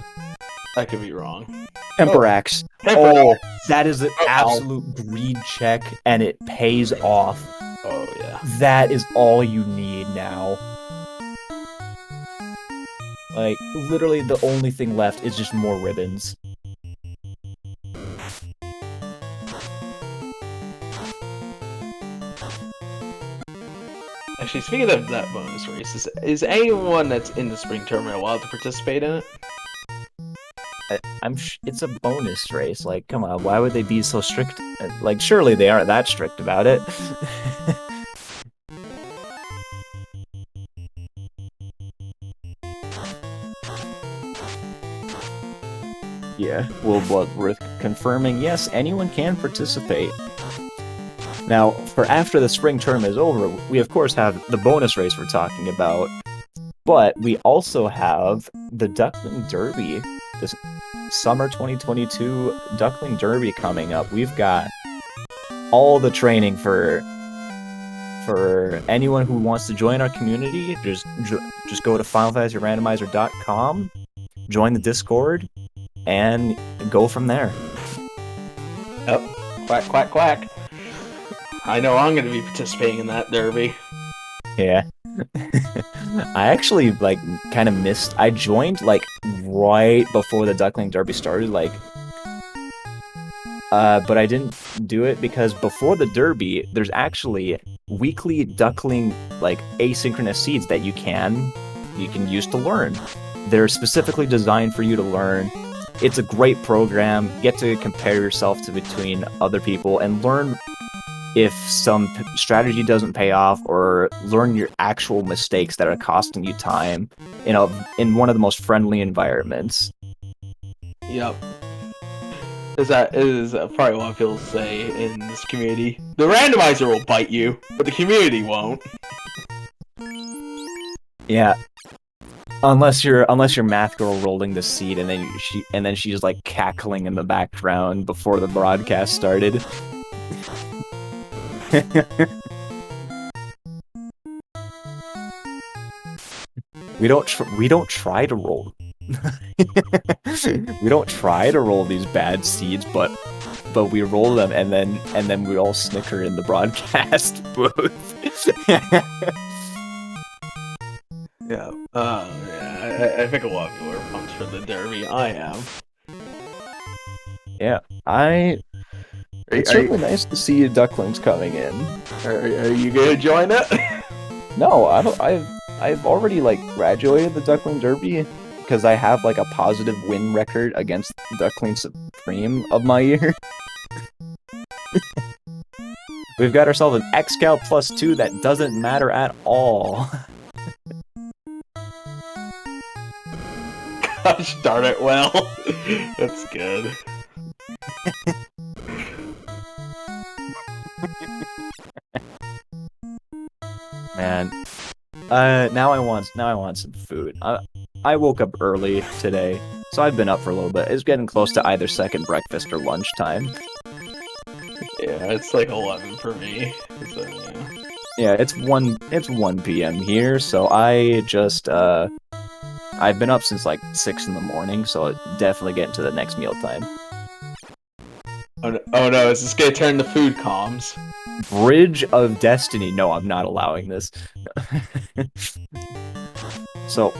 I could be wrong. Temperax. Oh, That is an absolute greed check, and it pays off. Oh, yeah. That is all you need now. Like, literally the only thing left is just more ribbons. Actually, speaking of that bonus race, is anyone that's in the spring tournament allowed to participate in it? It's a bonus race. Like, come on, why would they be so strict? Like, surely they aren't that strict about it. Yeah, Will Bloodworth confirming, yes, anyone can participate. Now, for after the spring term is over, we of course have the bonus race we're talking about, but we also have the Duckling Derby, this summer 2022 Duckling Derby coming up. We've got all the training for anyone who wants to join our community. Just go to FinalFantasyRandomizer.com, join the Discord, and go from there. Yep. Quack, quack, quack. I know I'm going to be participating in that derby. Yeah. I actually, like, kind of missed... I joined, like, right before the Duckling Derby started, like... but I didn't do it because before the Derby, there's actually weekly Duckling, like, asynchronous seeds that you can use to learn. They're specifically designed for you to learn. It's a great program. You get to compare yourself to between other people and learn if some strategy doesn't pay off, or learn your actual mistakes that are costing you time in one of the most friendly environments. Yep. That is probably what people say in this community. The randomizer will bite you, but the community won't. Yeah. Unless you're Math Girl rolling the seed and then she's like cackling in the background before the broadcast started. We don't try to roll. We don't try to roll these bad seeds, but we roll them and then we all snicker in the broadcast booth. Yeah. Yeah. I think a lot of people are pumped for the derby. I am. Yeah. It's certainly nice to see you ducklings coming in. Are you gonna join it? No, I don't. I've already like graduated the Duckling Derby because I have like a positive win record against Duckling Supreme of my year. We've got ourselves an XCal +2 that doesn't matter at all. Gosh darn it, well. That's good. Man. Now I want some food. I woke up early today, so I've been up for a little bit. It's getting close to either second breakfast or lunchtime. Yeah, it's like 11 for me. So, yeah. Yeah, it's 1 p.m. here, so I just I've been up since like 6 in the morning, so definitely getting to the next mealtime. Oh no, is this gonna turn to food comms? Bridge of Destiny. No, I'm not allowing this. So,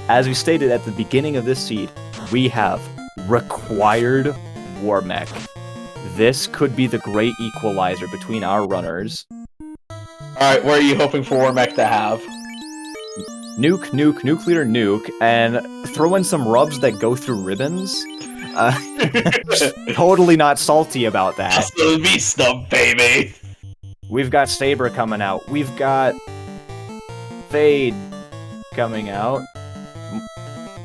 as we stated at the beginning of this seed, we have required WarMech. This could be the great equalizer between our runners. Alright, what are you hoping for WarMech to have? Nuke, nuclear nuke, and throw in some rubs that go through ribbons. Totally not salty about that. Just the beast stuff, baby! We've got Saber coming out. We've got Fade coming out.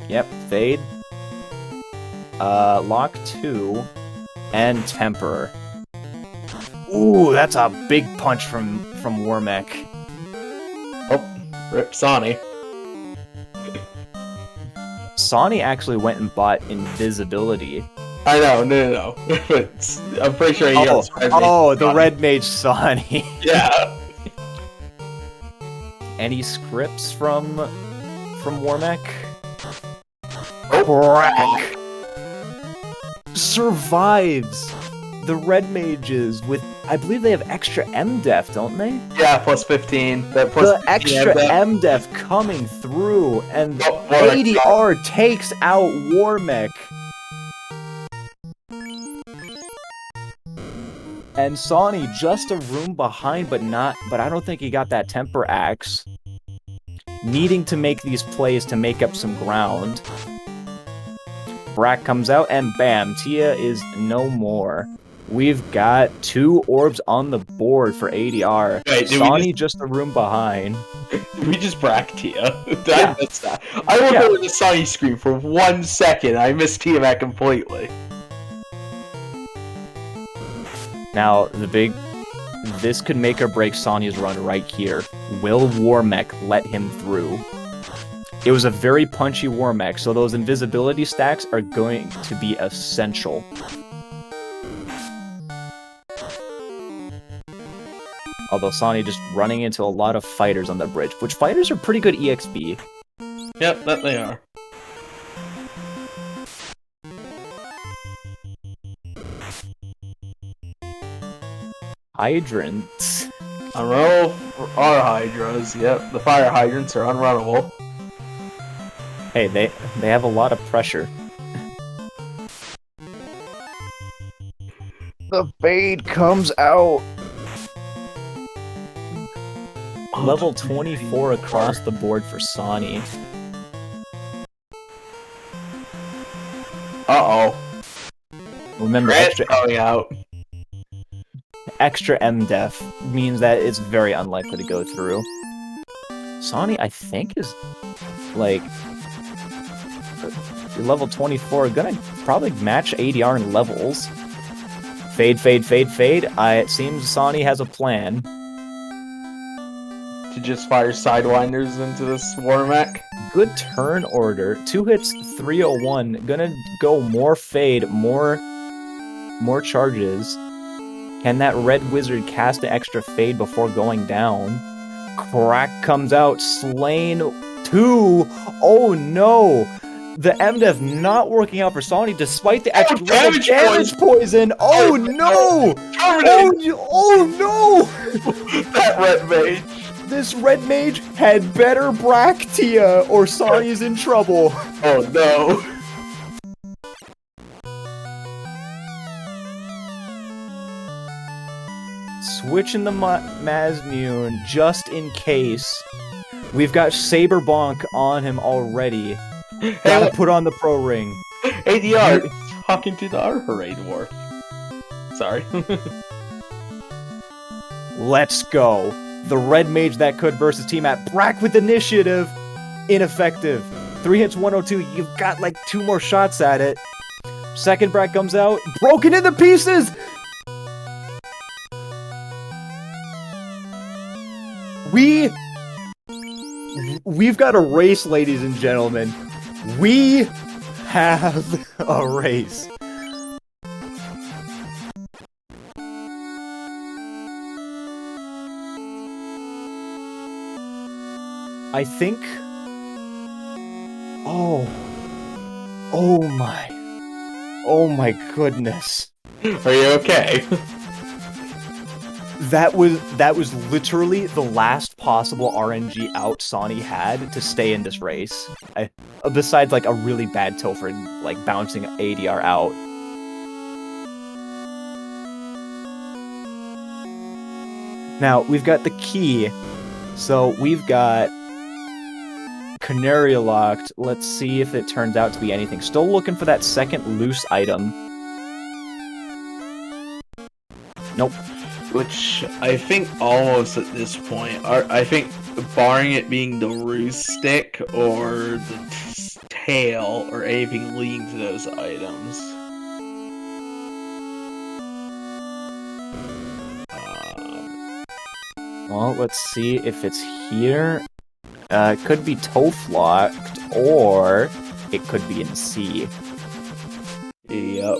Yep, Fade. Lock 2. And Temper. Ooh, that's a big punch from WarMech. Oh, rip Sawny. Sawny actually went and bought Invisibility. I know, no. But I'm pretty sure he got the Red Mage Sawny. Yeah. Any scripts from WarMech? Crack! Survives the Red Mages with, I believe they have extra M-Def, don't they? Yeah, plus 15. The extra M-Def coming through, and ADR takes out WarMech. And Sawny just a room behind, but I don't think he got that Temper Axe. Needing to make these plays to make up some ground. Brack comes out, and bam, Tia is no more. We've got 2 orbs on the board for ADR. Wait, Sawny just a room behind. Did we just Brack Tia? Yeah. I looked over the Sawny screen for 1 second. I missed Tia completely. Now, this could make or break Sonya's run right here. Will WarMech let him through? It was a very punchy WarMech, so those invisibility stacks are going to be essential. Although Sonya just running into a lot of fighters on the bridge, which fighters are pretty good EXP. Yep, that they are. Hydrants. Unrunnable are hydras. Yep, the fire hydrants are unrunnable. Hey, they have a lot of pressure. The fade comes out. Level 24 across the board for Sawny. Uh-oh. Remember, Grant's going out. extra M-Def means that it's very unlikely to go through. Sawny, I think, is, like, level 24, gonna probably match ADR in levels. Fade, fade, fade, fade. It seems Sawny has a plan. To just fire Sidewinders into this WarMech. Good turn order. 2 hits, 301. Gonna go more fade, more charges. Can that red wizard cast an extra fade before going down? Crack comes out, slain 2. Oh no! The MDEF not working out for Sawny despite the extra damage poison. Oh no! Oh no! That red mage. This red mage had better Bractea or Sawny's in trouble. Oh no. Switching the Mazmune just in case. We've got Saber Bonk on him already. Gotta put on the pro ring. ADR talking to the Arharade Dwarf. Sorry. Let's go. The red mage that could versus Team at Brack with initiative. Ineffective. 3 hits, 102. You've got like 2 more shots at it. Second Brack comes out. Broken into pieces! We've got a race, ladies and gentlemen. We have a race. I think... Oh my goodness. Are you okay? That was literally the last possible RNG out Sawny had to stay in this race. Besides like a really bad Topher like bouncing ADR out. Now we've got the key. So we've got Canary locked. Let's see if it turns out to be anything. Still looking for that second loose item. Nope. Which I think almost at this point, I think barring it being the ruse stick or the tail or anything leading to those items. Well, let's see if it's here. It could be Toph locked, or it could be in C. Yep.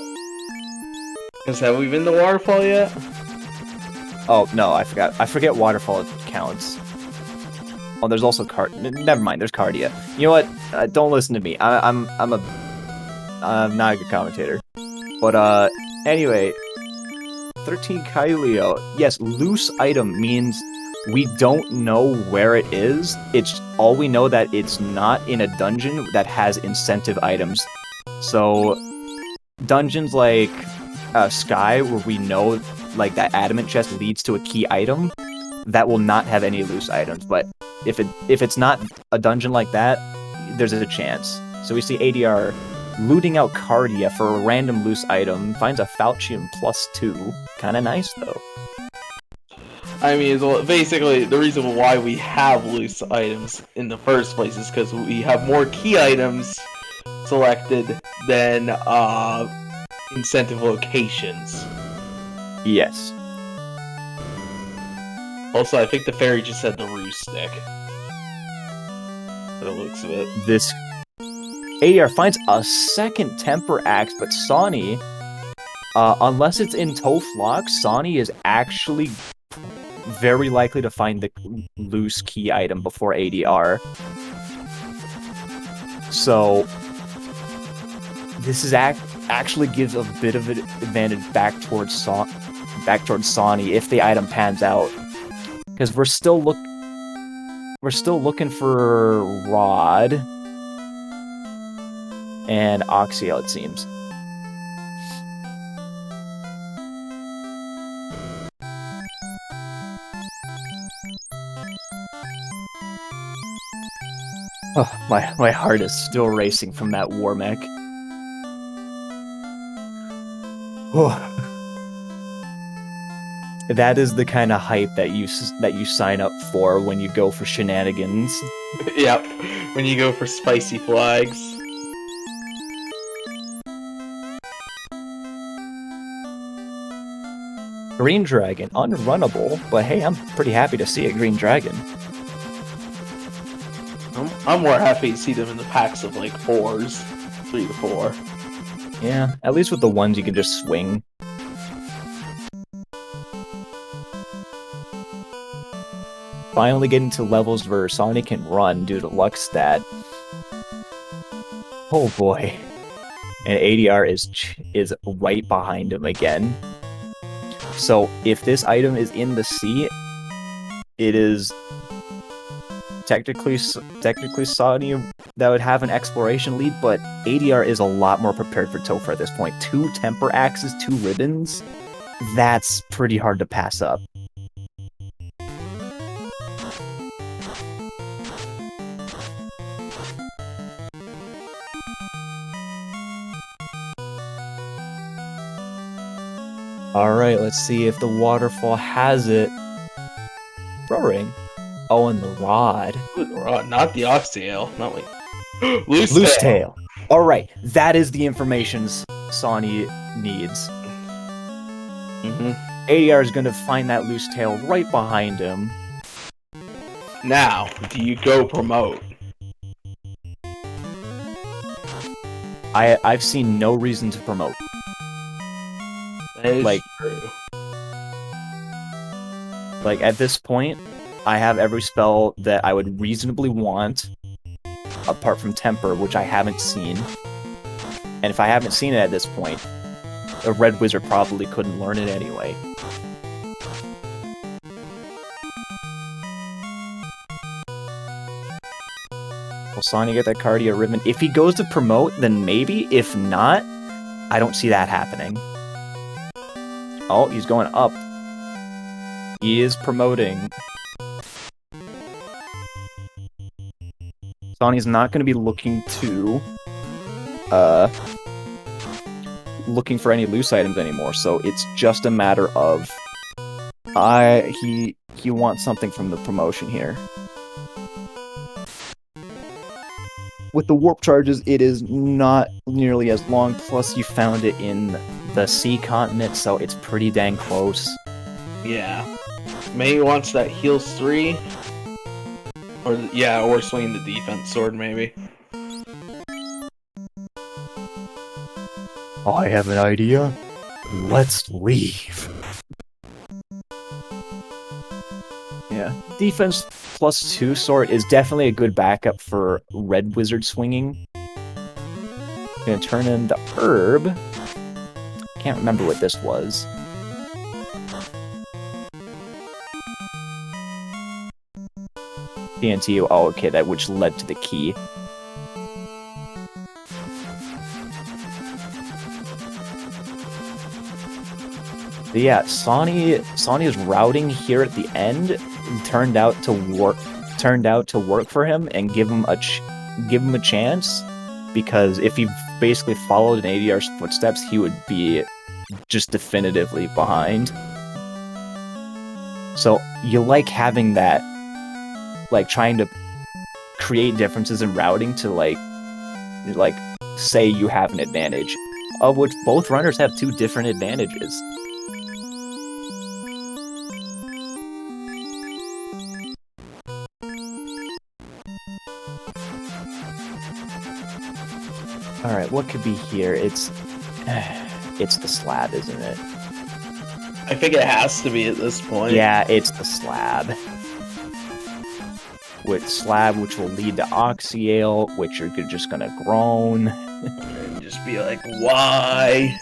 Because have we been to Waterfall yet? Oh, no, I forgot. I forget Waterfall counts. Oh, there's also never mind, there's Cardia. You know what? Don't listen to me. I'm not a good commentator. But, anyway. 13 Kailio. Yes, loose item means we don't know where it is. It's all we know that it's not in a dungeon that has incentive items. So, dungeons like Sky, where we know like that adamant chest leads to a key item, that will not have any loose items. But if it's not a dungeon like that, there's a chance. So we see ADR looting out Cardia for a random loose item, finds a Falchion +2. Kinda nice though. I mean, basically, the reason why we have loose items in the first place is because we have more key items selected than incentive locations. Yes. Also, I think the fairy just had the ruse stick. By the looks of it. This ADR finds a second temper axe, but Sawney, unless it's in Toflock, Sawney is actually very likely to find the loose key item before ADR. So this is actually gives a bit of an advantage back towards Sawney if the item pans out, because we're still looking for Rod and Oxyel, it seems. Oh, my heart is still racing from that WarMech. Oh. That is the kind of hype that you sign up for when you go for shenanigans. Yep, when you go for spicy flags. Green Dragon, unrunnable, but hey, I'm pretty happy to see a Green Dragon. I'm more happy to see them in the packs of like 4s, 3 to 4. Yeah, at least with the ones you can just swing. Finally getting to levels where Sonic can run due to luck stat. Oh boy. And ADR is right behind him again. So if this item is in the sea, it is technically Saudi that would have an exploration lead, but ADR is a lot more prepared for Topher at this point. 2 temper axes, 2 ribbons. That's pretty hard to pass up. Alright, let's see if the waterfall has it. Ring. Oh, and the rod. Ooh, the rod, not the oxtail. Not like Loose tail. Alright, that is the information Sawney needs. ADR is going to find that loose tail right behind him. Now, do you go promote? I've seen no reason to promote. That is Like- true. Like, at this point, I have every spell that I would reasonably want, apart from Temper, which I haven't seen. And if I haven't seen it at this point, a Red Wizard probably couldn't learn it anyway. Will Sonny get that Cardia Ribbon? If he goes to promote, then maybe. If not, I don't see that happening. Oh, he's going up. He is promoting. Sonny's not going to be looking for any loose items anymore, so it's just a matter of he wants something from the promotion here. With the warp charges, it is not nearly as long, plus you found it in the sea continent, so it's pretty dang close. Yeah. May wants that heals 3. Or swinging the defense sword, maybe. I have an idea. Let's leave. Yeah, defense +2 sword is definitely a good backup for Red Wizard swinging. Gonna turn in the herb. Can't remember what this was. TNT, oh okay, that which led to the key. But yeah, Sawney's routing here at the end turned out to work for him and give him a chance, because if he basically followed in ADR's footsteps, he would be just definitively behind. So you like having that, like trying to create differences in routing to like say you have an advantage, of which both runners have 2 different advantages. All right, what could be here? It's the slab, isn't it? I think it has to be at this point. Yeah, it's the slab. Which will lead to Oxyale, which are just gonna groan. And just be like, why?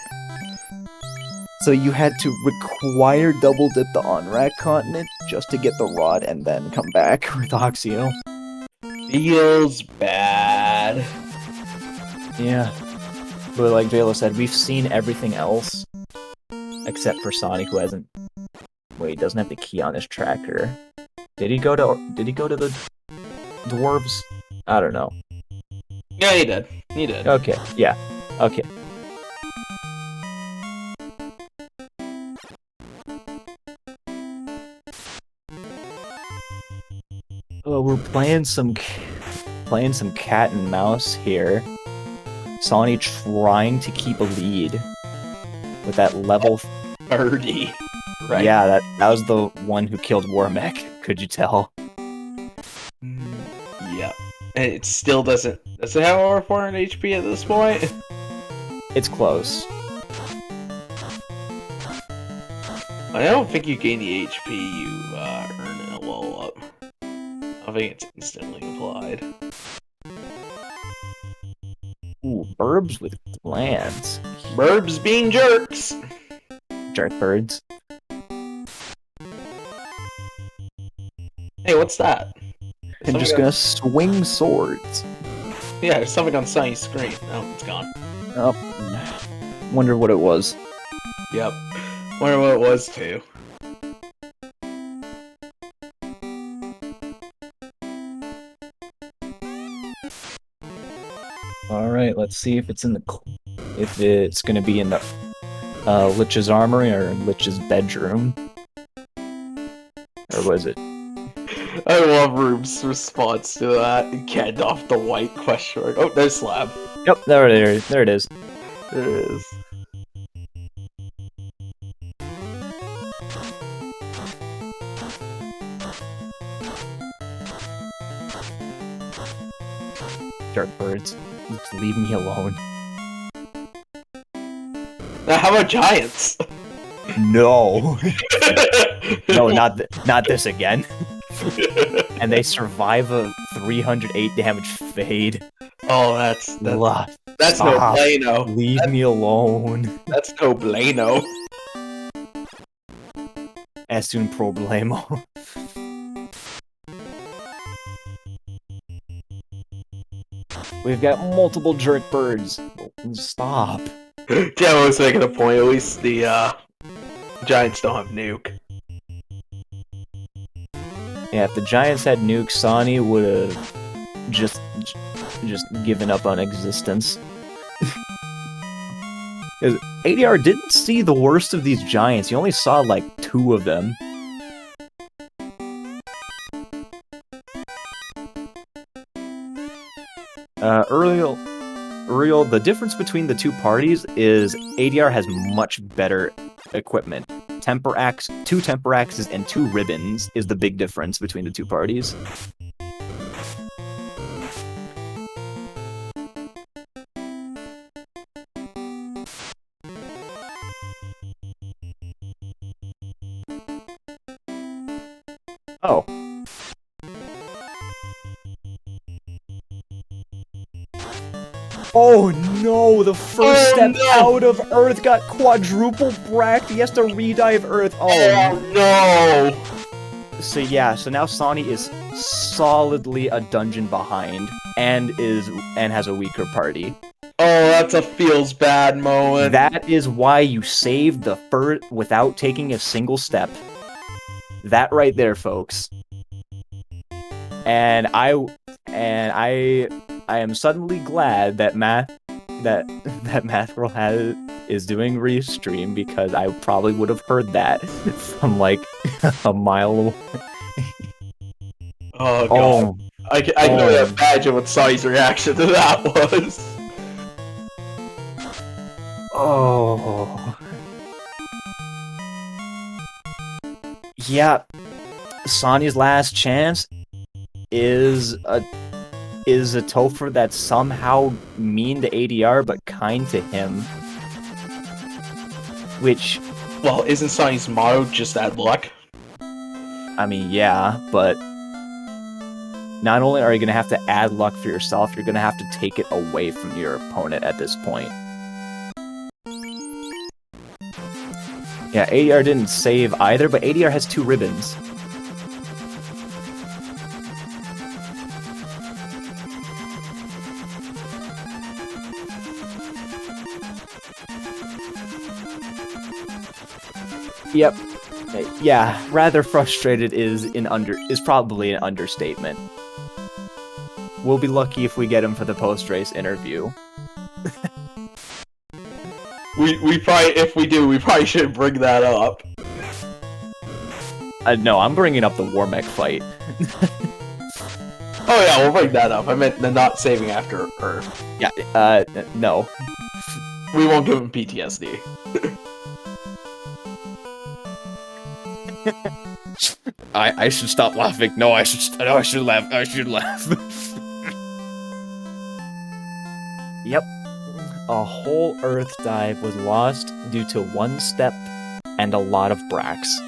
So you had to require double dip the Onrak continent just to get the rod and then come back with Oxyale. Feels bad. Yeah. But like Velo said, we've seen everything else except for Sonic, who hasn't. Wait, he doesn't have the key on his tracker. Did he go to the dwarves? I don't know. Yeah, he did. He did. Okay, yeah. Okay. Oh, we're playing some cat and mouse here. Sony trying to keep a lead with that level 30. Right. Yeah, that was the one who killed WarMech. Could you tell? Yep. And it still doesn't have over 400 HP at this point. It's close. I don't think you gain the HP you earn in a level up. I think it's instantly applied. Ooh, burbs with glands. Burbs being jerks. Jerk birds. Hey, what's that? I'm just gonna swing swords. Yeah, there's something on Sunny's screen. Oh, it's gone. Oh, wonder what it was. Yep. Wonder what it was too. All right, let's see if it's in the if it's gonna be in the Lich's armory or Lich's bedroom, or was it? I love Rube's response to that. Get off the white question mark. Oh, there's Slab. Yep, there it is. There it is. Jerk birds. Just leave me alone. Now, how about Giants? No. No, not this again. And they survive a 308 damage fade. Oh, that's no Stop. bueno. Leave me alone. That's no bueno. Es un problema. We've got multiple jerk birds. Stop. Demo was making a point. At least the Giants don't have nuke. Yeah, if the Giants had nukes, Sonny would have just given up on existence. ADR didn't see the worst of these Giants. He only saw like 2 of them. Uriel, the difference between the 2 parties is ADR has much better equipment. 2 temper axes and 2 ribbons is the big difference between the 2 parties. Oh. Oh no, the first step out of Earth got quadruple bracked. He has to redive Earth. Oh no. So yeah, so now Sonny is solidly a dungeon behind and has a weaker party. Oh, that's a feels bad moment. That is why you saved the first without taking a single step. That right there, folks. And I am suddenly glad that Math Girl is doing restream, because I probably would have heard that from like a mile away. Oh god. I can only imagine what Sonny's reaction to that was. Oh. Yeah. Sonny's last chance is is a Topher that's somehow mean to ADR but kind to him. Which, Well, isn't Sonny's motto just add luck? I mean, yeah, but not only are you going to have to add luck for yourself, you're going to have to take it away from your opponent at this point. Yeah, ADR didn't save either, but ADR has 2 ribbons. Yep. Yeah, rather frustrated is probably an understatement. We'll be lucky if we get him for the post-race interview. We probably, if we do, we probably shouldn't bring that up. No, I'm bringing up the WarMech fight. Oh yeah, we'll bring that up. I meant the not saving after Earth. Yeah, no. We won't give him PTSD. I should stop laughing. No, I should laugh. I should laugh. Yep. A whole Earth dive was lost due to 1 step and a lot of bracks.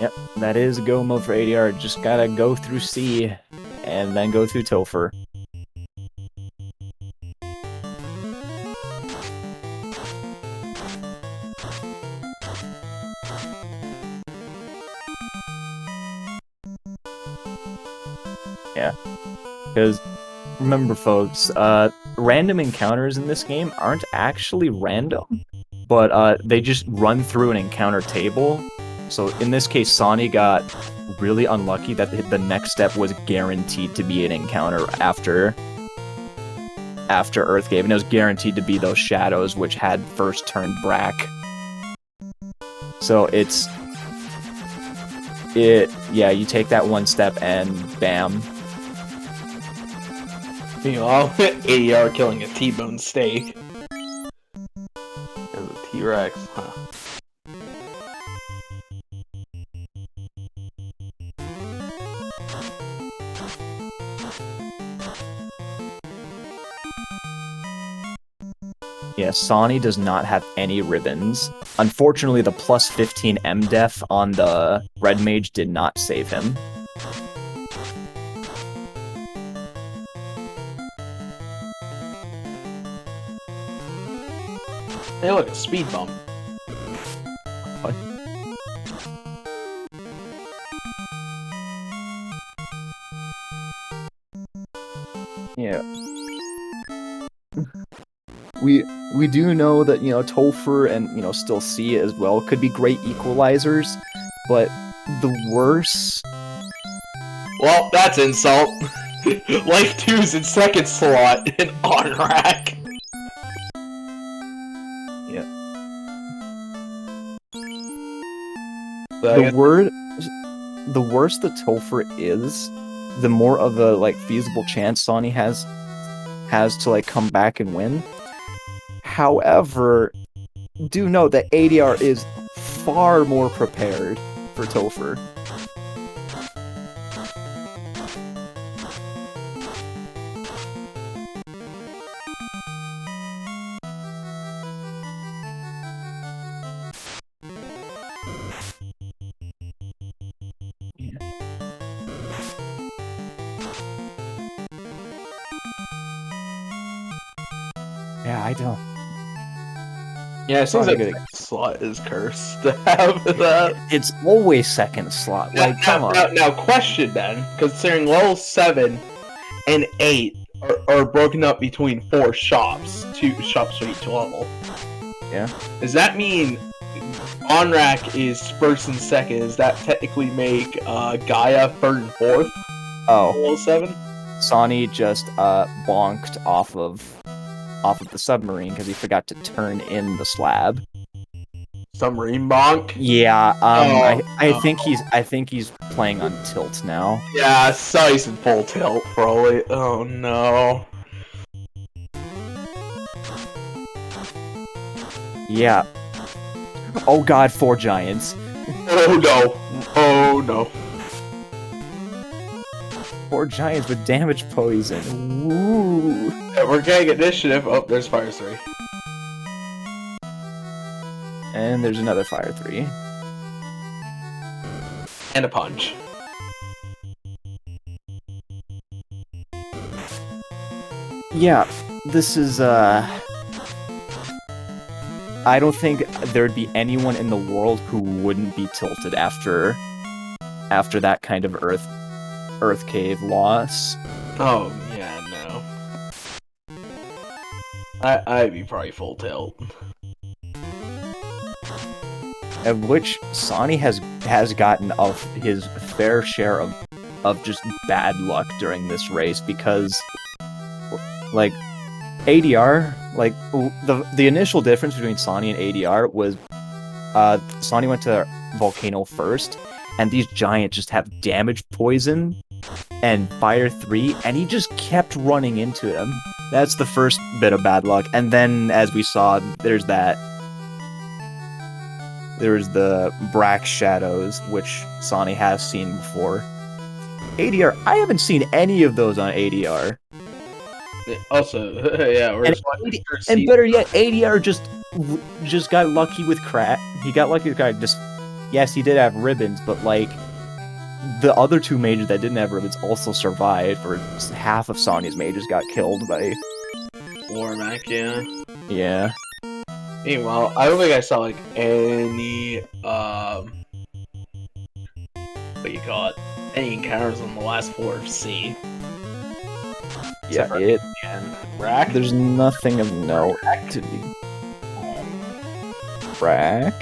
Yep, that is go mode for ADR. Just gotta go through C and then go through Topher. Yeah, because remember folks, random encounters in this game aren't actually random, but they just run through an encounter table. So in this case, Sawney got really unlucky that the next step was guaranteed to be an encounter after Earth gave, and it was guaranteed to be those shadows which had first turned brack. So yeah, you take that 1 step and bam. Meanwhile, ADR killing a T-bone steak. There's a T-Rex, huh? Yeah, Sawney does not have any ribbons. Unfortunately, the plus 15 MDef on the Red Mage did not save him. Hey look, a speed bump. What? Yeah. We do know that, you know, Topher and, you know, still C as well could be great equalizers, but the worst... Well, that's insult. Life 2's in 2nd slot and on rack. Yeah. So The worse the Topher is, the more of a, like, feasible chance Sawney has to, like, come back and win. However, do note that ADR is far more prepared for Topher. Yeah, I don't. Yeah, it seems Probably like good. the slot is cursed to have that. It's always 2nd slot. Like, come on. Now, question then, considering level 7 and 8 are broken up between 4 shops, 2 shops for each level. Yeah. Does that mean on rack is 1st and 2nd? Does that technically make Gaia 3rd and 4th? Oh, Level 7? Sawney just bonked off of the submarine because he forgot to turn in the slab. Submarine bonk? Yeah, Oh, I no. think he's playing on tilt now. Yeah, Size and full tilt, probably. Oh no. Yeah. Oh god, 4 giants. Oh no. Oh no. 4 giants with damage poison. Woo. Yeah, we're getting initiative. Oh, there's fire 3. And there's another fire 3. And a punch. Yeah, this is, I don't think there'd be anyone in the world who wouldn't be tilted after that kind of Earth Cave loss. Oh, yeah, no. I'd be probably full tilt. Of which Sonny has gotten of his fair share of just bad luck during this race, because like ADR, like the initial difference between Sonny and ADR was Sonny went to Volcano first, and these giants just have damage poison and fire 3, and he just kept running into them. That's the first bit of bad luck, and then as we saw, there's the Brack Shadows, which Sonny has seen before. ADR, I haven't seen any of those on ADR. Also, yeah, we're and better yet, ADR just got lucky with Crack. He got lucky with Crack. Yes, he did have ribbons, but like the other 2 mages that didn't have ribbons also survived, or half of Sonny's mages got killed by WarMech, yeah. Yeah. Meanwhile, I don't think I saw like any what do you call it? Any encounters on the last floor of C. Yeah, And Rack. there's nothing of note to be. Brack.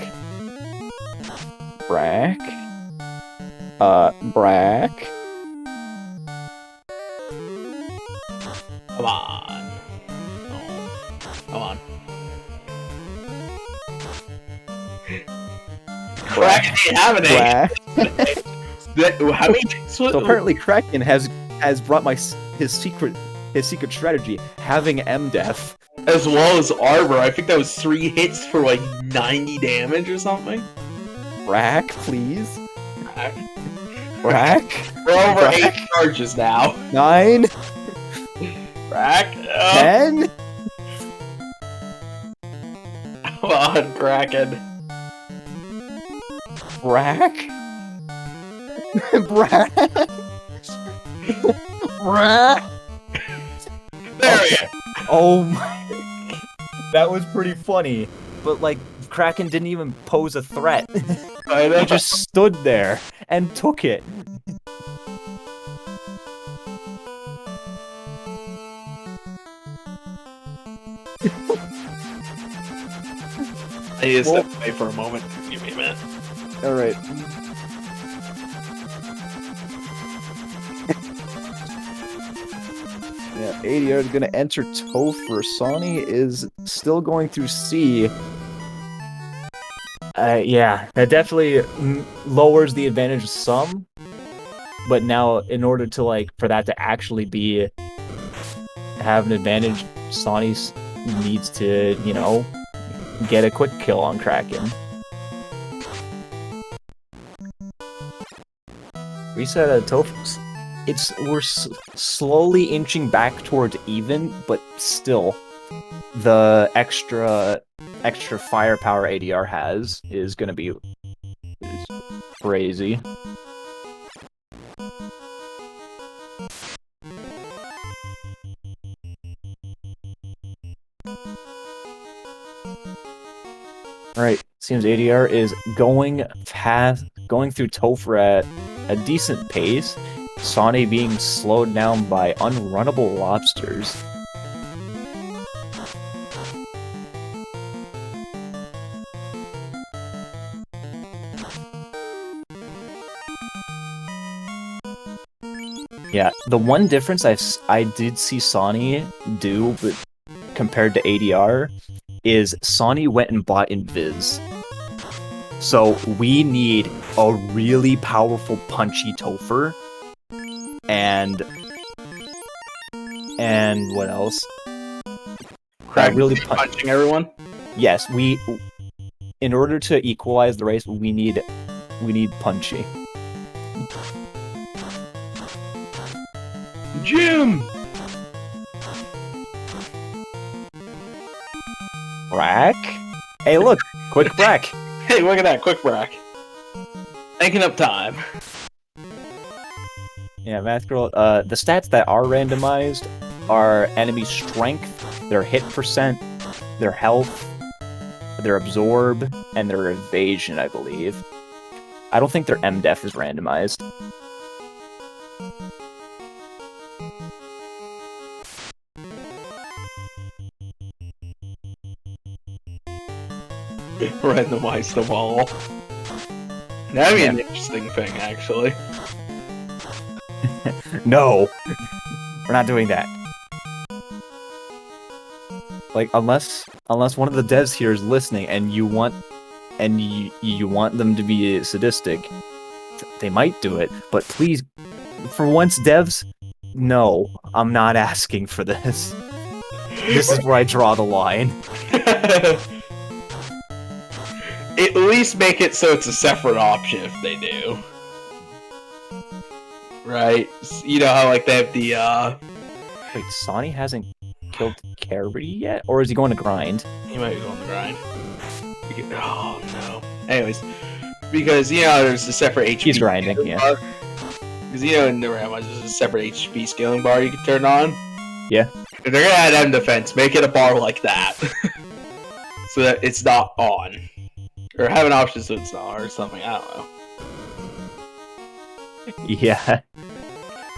Brack. Come on. Oh, come on. Crack ain't having it. Brack. How many? So apparently Kraken has brought his secret strategy, having M-Def. As well as armor. I think that was 3 hits for like 90 damage or something. Brack, please. Rack. Brack. We're over Rack. 8 charges now. 9. Rack. 10. Come on, Kraken. Brack. Brack. Brack. There we go. Oh my. That was pretty funny. But like, Kraken didn't even pose a threat. I know. He just stood there and took it. I need to step away for a moment. Give me a minute. Alright. Yeah, ADR is gonna enter Topher. Sonny is still going through C. Yeah, that definitely lowers the advantage some. But now, in order to like for that to actually have an advantage, Sonny needs to, you know, get a quick kill on Kraken. Reset at Topher. We're slowly inching back towards even, but still, the extra firepower ADR has is gonna be crazy. Alright, seems ADR is going through Topher at a decent pace. Sonny being slowed down by unrunnable lobsters. Yeah, the one difference I did see Sonny do, but compared to ADR, is Sonny went and bought Invis. So we need a really powerful punchy Topher. And what else? Kraken Really punching everyone? Yes, in order to equalize the race, we need Punchy. Jim! Brack? Hey, look, quick Brack. Hey, look at that, quick Brack. Making up time. Yeah, Math Girl. The stats that are randomized are enemy strength, their hit percent, their health, their absorb, and their evasion, I believe. I don't think their MDef is randomized. Randomize them all. That'd be an interesting thing, actually. No! We're not doing that. Like, unless one of the devs here is listening and you want them to be sadistic, they might do it, but please, for once, devs, no, I'm not asking for this. This is where I draw the line. At least make it so it's a separate option if they do. Right? You know how, like, they have the, Wait, Sawney hasn't killed Carrie yet? Or is he going to grind? He might be going to grind. Oh, no. Anyways, because, you know, there's a separate HP... He's grinding, yeah. Because, you know, in the Randomizer, there's a separate HP scaling bar you can turn on. Yeah. If they're gonna add M defense, make it a bar like that. So that it's not on. Or have an option so it's not, or something, I don't know. Yeah.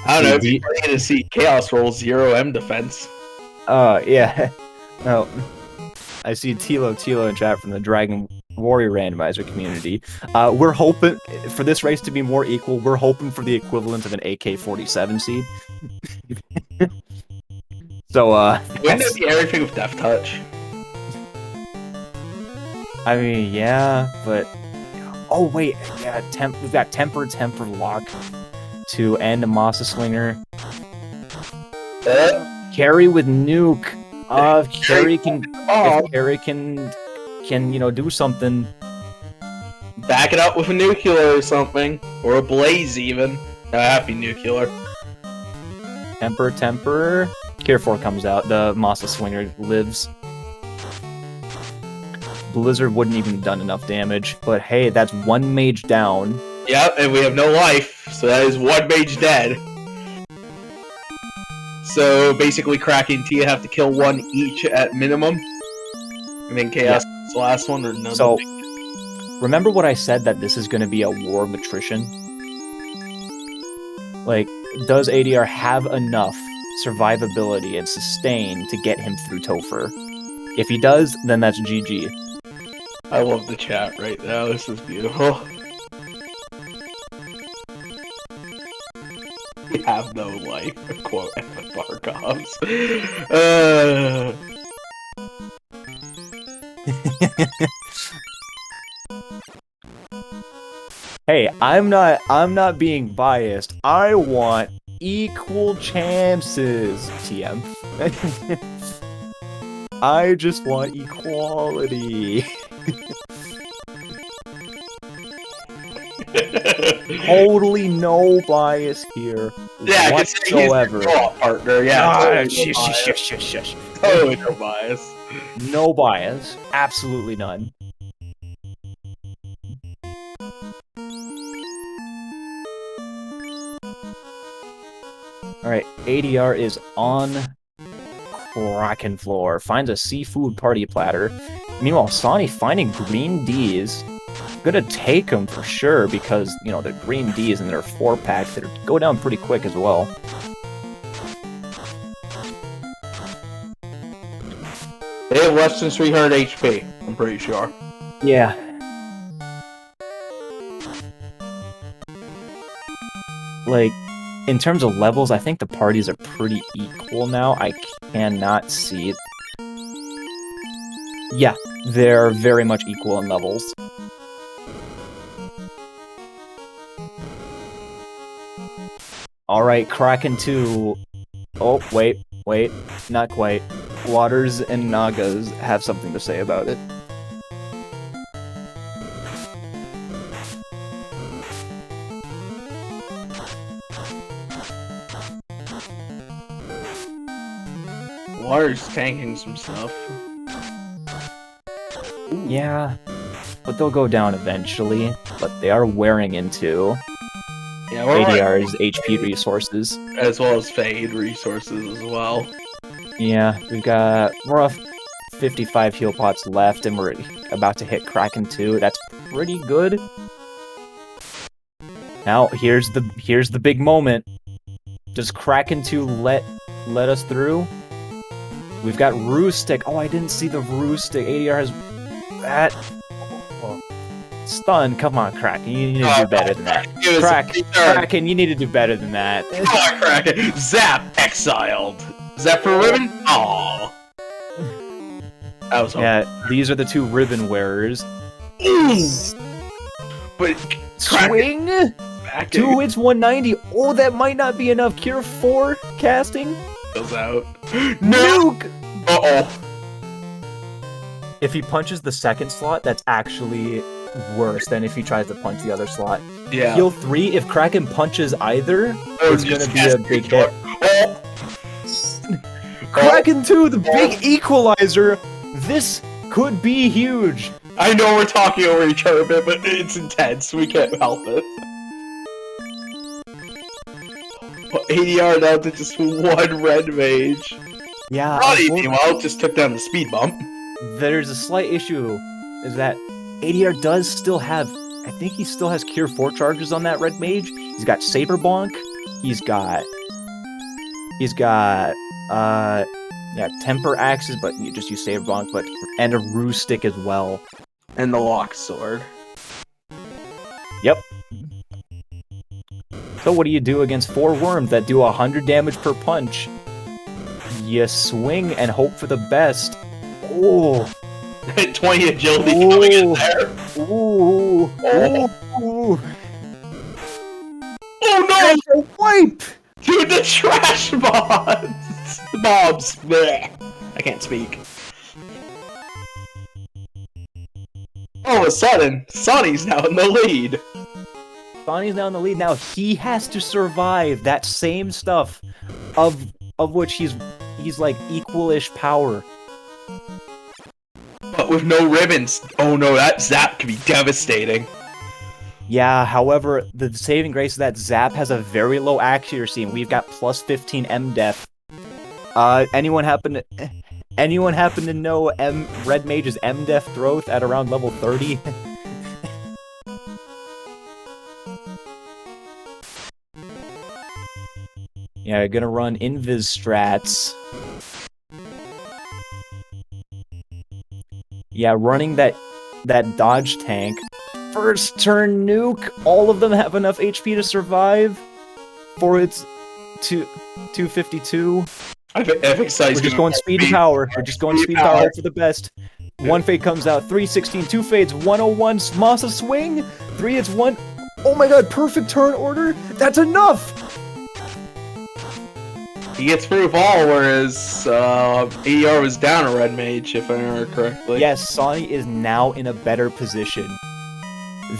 I don't know, if you're going to see Chaos roll 0 M defense. Yeah. Oh. I see Tilo in chat from the Dragon Warrior Randomizer community. We're hoping for this race to be more equal. We're hoping for the equivalent of an AK-47 seed. So, wouldn't it be everything with Death Touch? I mean, yeah, but... Oh, wait, yeah, we've got Temper Lock, to and a Masa Slinger. Carry with Nuke. If Carry can, you know, do something. Back it up with a nuclear or something. Or a blaze, even. A happy nuclear. Temper. Cure 4 comes out. The Masa Slinger lives. Blizzard wouldn't even have done enough damage. But hey, that's one mage down. Yep, and we have no life. So that is one mage dead. So basically, Kraken and Tia have to kill one each at minimum. And then Chaos is the last one, or none. So, remember what I said, that this is going to be a war of attrition? Like, does ADR have enough survivability and sustain to get him through Topher? If he does, then that's GG. I love the chat right now. This is beautiful. We have no life, quote, Barkovs. Hey, I'm not being biased. I want equal chances, TM. I just want equality. Totally no bias here whatsoever. Partner, yeah. Shush. Totally no bias. No bias. Absolutely none. Alright, ADR is on Kraken floor. Finds a seafood party platter. Meanwhile, Sawney finding green D's. Gonna take them for sure because, you know, the green D's in their 4-pack that go down pretty quick as well. They have less than 300 HP, I'm pretty sure. Yeah. Like, in terms of levels, I think the parties are pretty equal now. I cannot see it. Yeah, they're very much equal in levels. Alright, Kraken 2. Oh, wait, not quite. Waters and Nagas have something to say about it. water's tanking some stuff. Yeah, but they'll go down eventually. But they are wearing into Yeah, we're ADR's HP resources. as well as Fade resources as well. Yeah, we're off 55 heal pots left, and we're about to hit Kraken 2. That's pretty good. Now here's the big moment. Does Kraken 2 let us through? We've got Roostick. Oh, I didn't see the Roostick. ADR has that. Oh. Stun. Come on, Kraken. You need to do better than that. Kraken, you need to do better than that. Come on, Kraken. Zap exiled. Zap for ribbon. Oh. That was yeah. These are the two ribbon wearers. But Swing. 2 hits, 190. Oh, that might not be enough. Cure 4 casting. Goes out. Nuke. Uh-oh. If he punches the second slot, that's actually worse than if he tries to punch the other slot. Yeah. Heal 3, if Kraken punches either, it's gonna be a big hit. Oh. Kraken 2, the big equalizer! This could be huge! I know we're talking over each other a bit, but it's intense. We can't help it. ADR down to just one red mage. Yeah, Meanwhile, just took down the speed bump. There's a slight issue, is that ADR does still have, I think he still has Cure 4 charges on that red mage. He's got Saber Bonk, he's got, yeah, Temper Axes, but you just use Saber Bonk, and a Rue Stick as well. And the Lock Sword. Yep. So what do you do against 4 worms that do 100 damage per punch? You swing and hope for the best. Oh. 20 agility coming in there. Ooh. Oh. Ooh. Oh no! Wipe! Dude, the trash mobs! Mobs! Blech. I can't speak. All of a sudden, Sonny's now in the lead. Bonnie's now in the lead. Now he has to survive that same stuff of which he's like equalish power. But with no ribbons. Oh no, that zap could be devastating. Yeah, however, the saving grace is that Zap has a very low accuracy, and we've got plus 15 M-Def. Anyone happen to know Red Mage's M-Def growth at around level 30? Yeah, gonna run Invis strats. Yeah, running that dodge tank. First turn nuke. All of them have enough HP to survive. For its 252. We're just going speed and power. We're just going speed and power for the best. One fade comes out. 316, 2 fades, 101. Masa swing. 3 hits, 1. Oh my god, perfect turn order. That's enough. He gets through all, whereas AER was down a red mage, if I remember correctly. Yes, Sawney is now in a better position.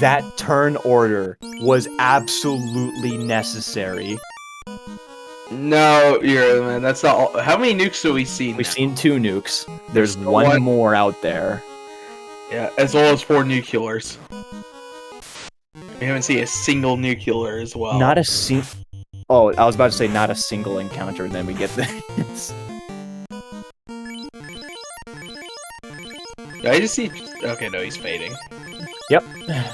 That turn order was absolutely necessary. No, man, that's not all. How many nukes have we seen? We've seen 2 nukes. There's one more out there. Yeah, as well as 4 nuclears. We haven't seen a single nuclear as well. Not a single. Oh, I was about to say not a single encounter, and then we get this. Did I just see... Okay, no, he's fading. Yep.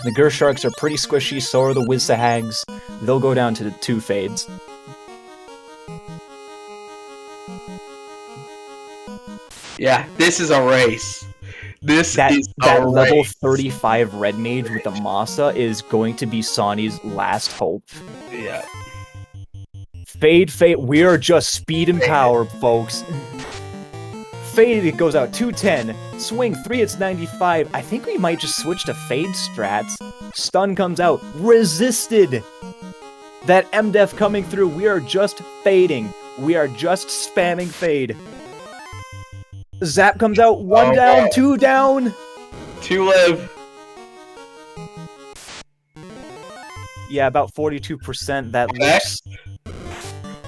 The Gersharks are pretty squishy, so are the Wizzahags. They'll go down to the 2 fades. Yeah, this is a race. That level 35 red mage with the Masa is going to be Sawney's last hope. Yeah. Fade. We are just speed and power, folks. Fade, it goes out 210. Swing, 3 hits 95. I think we might just switch to Fade strats. Stun comes out. Resisted. That M-Def coming through. We are just fading. We are just spamming Fade. Zap comes out. 1 down, 2 down. 2 live. Yeah, about 42%. That looks...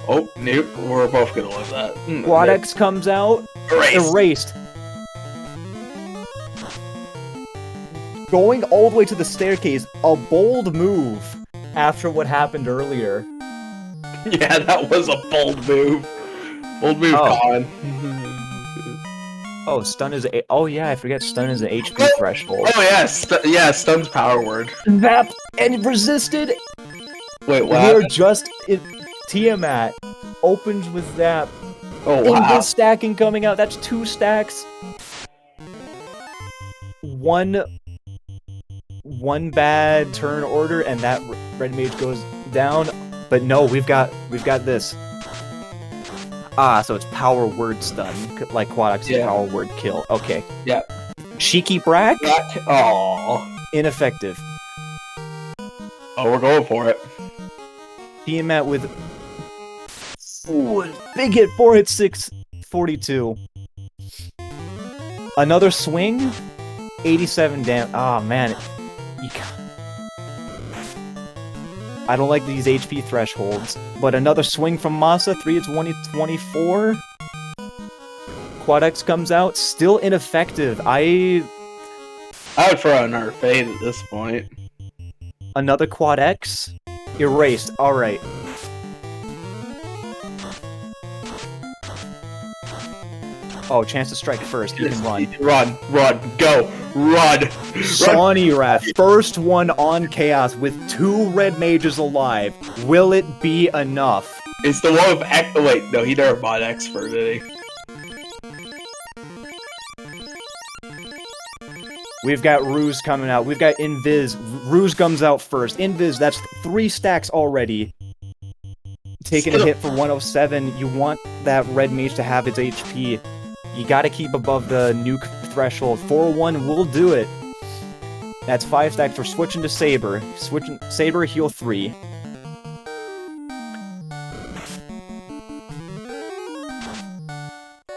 Oh, nope. We're both gonna live that. Quad X comes out. Erased. Going all the way to the staircase, a bold move after what happened earlier. Yeah, that was a bold move. Bold move, Colin. Oh, stun is a. Oh yeah, I forget stun is an HP threshold. Oh yeah, stun's power word. Zap and resisted. Wait, what? We are just Tiamat opens with Zap. Oh In wow. this stacking coming out, that's 2 stacks. One bad turn order, and that red mage goes down. But no, we've got this. Ah, so it's power word stun, like Quad X's power word kill. Okay. Yeah. Cheeky Brack? Oh. Ineffective. Oh, we're going for it. Tiamat with big hit, 4 hit, 6, 42. Another swing, 87 damage. Ah, man. I don't like these HP thresholds, but another swing from Masa, 3 to 20, 24. Quad X comes out, still ineffective. I would throw another fade at this point. Another Quad X, erased. All right. Oh, chance to strike first. You can run. Run, go, run. Sawneyrath, first one on Chaos with 2 red mages alive. Will it be enough? It's the one with X. Oh, wait, no, he never bought expert, did he? We've got Ruse coming out. We've got Invis. Ruse comes out first. Invis, that's 3 stacks already. Taking a hit for 107. You want that red mage to have its HP. You gotta keep above the nuke threshold. 401 will do it. That's 5 stacks. We're switching to Saber. Switching Saber, heal 3.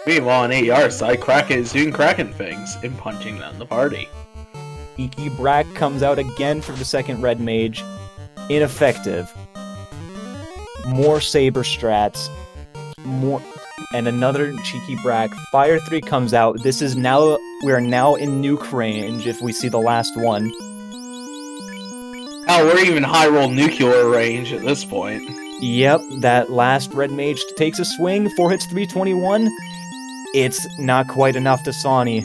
Meanwhile, on 8 side, Kraken is doing Kraken things and punching down the party. Cheeky Brack comes out again for the second red mage. Ineffective. More Saber strats. More. And another Cheeky Brack. Fire 3 comes out. This is now. We're now in nuke range if we see the last one. Oh, we're even high roll nuclear range at this point. Yep, that last red mage takes a swing. 4 hits, 321. It's not quite enough to Sawny.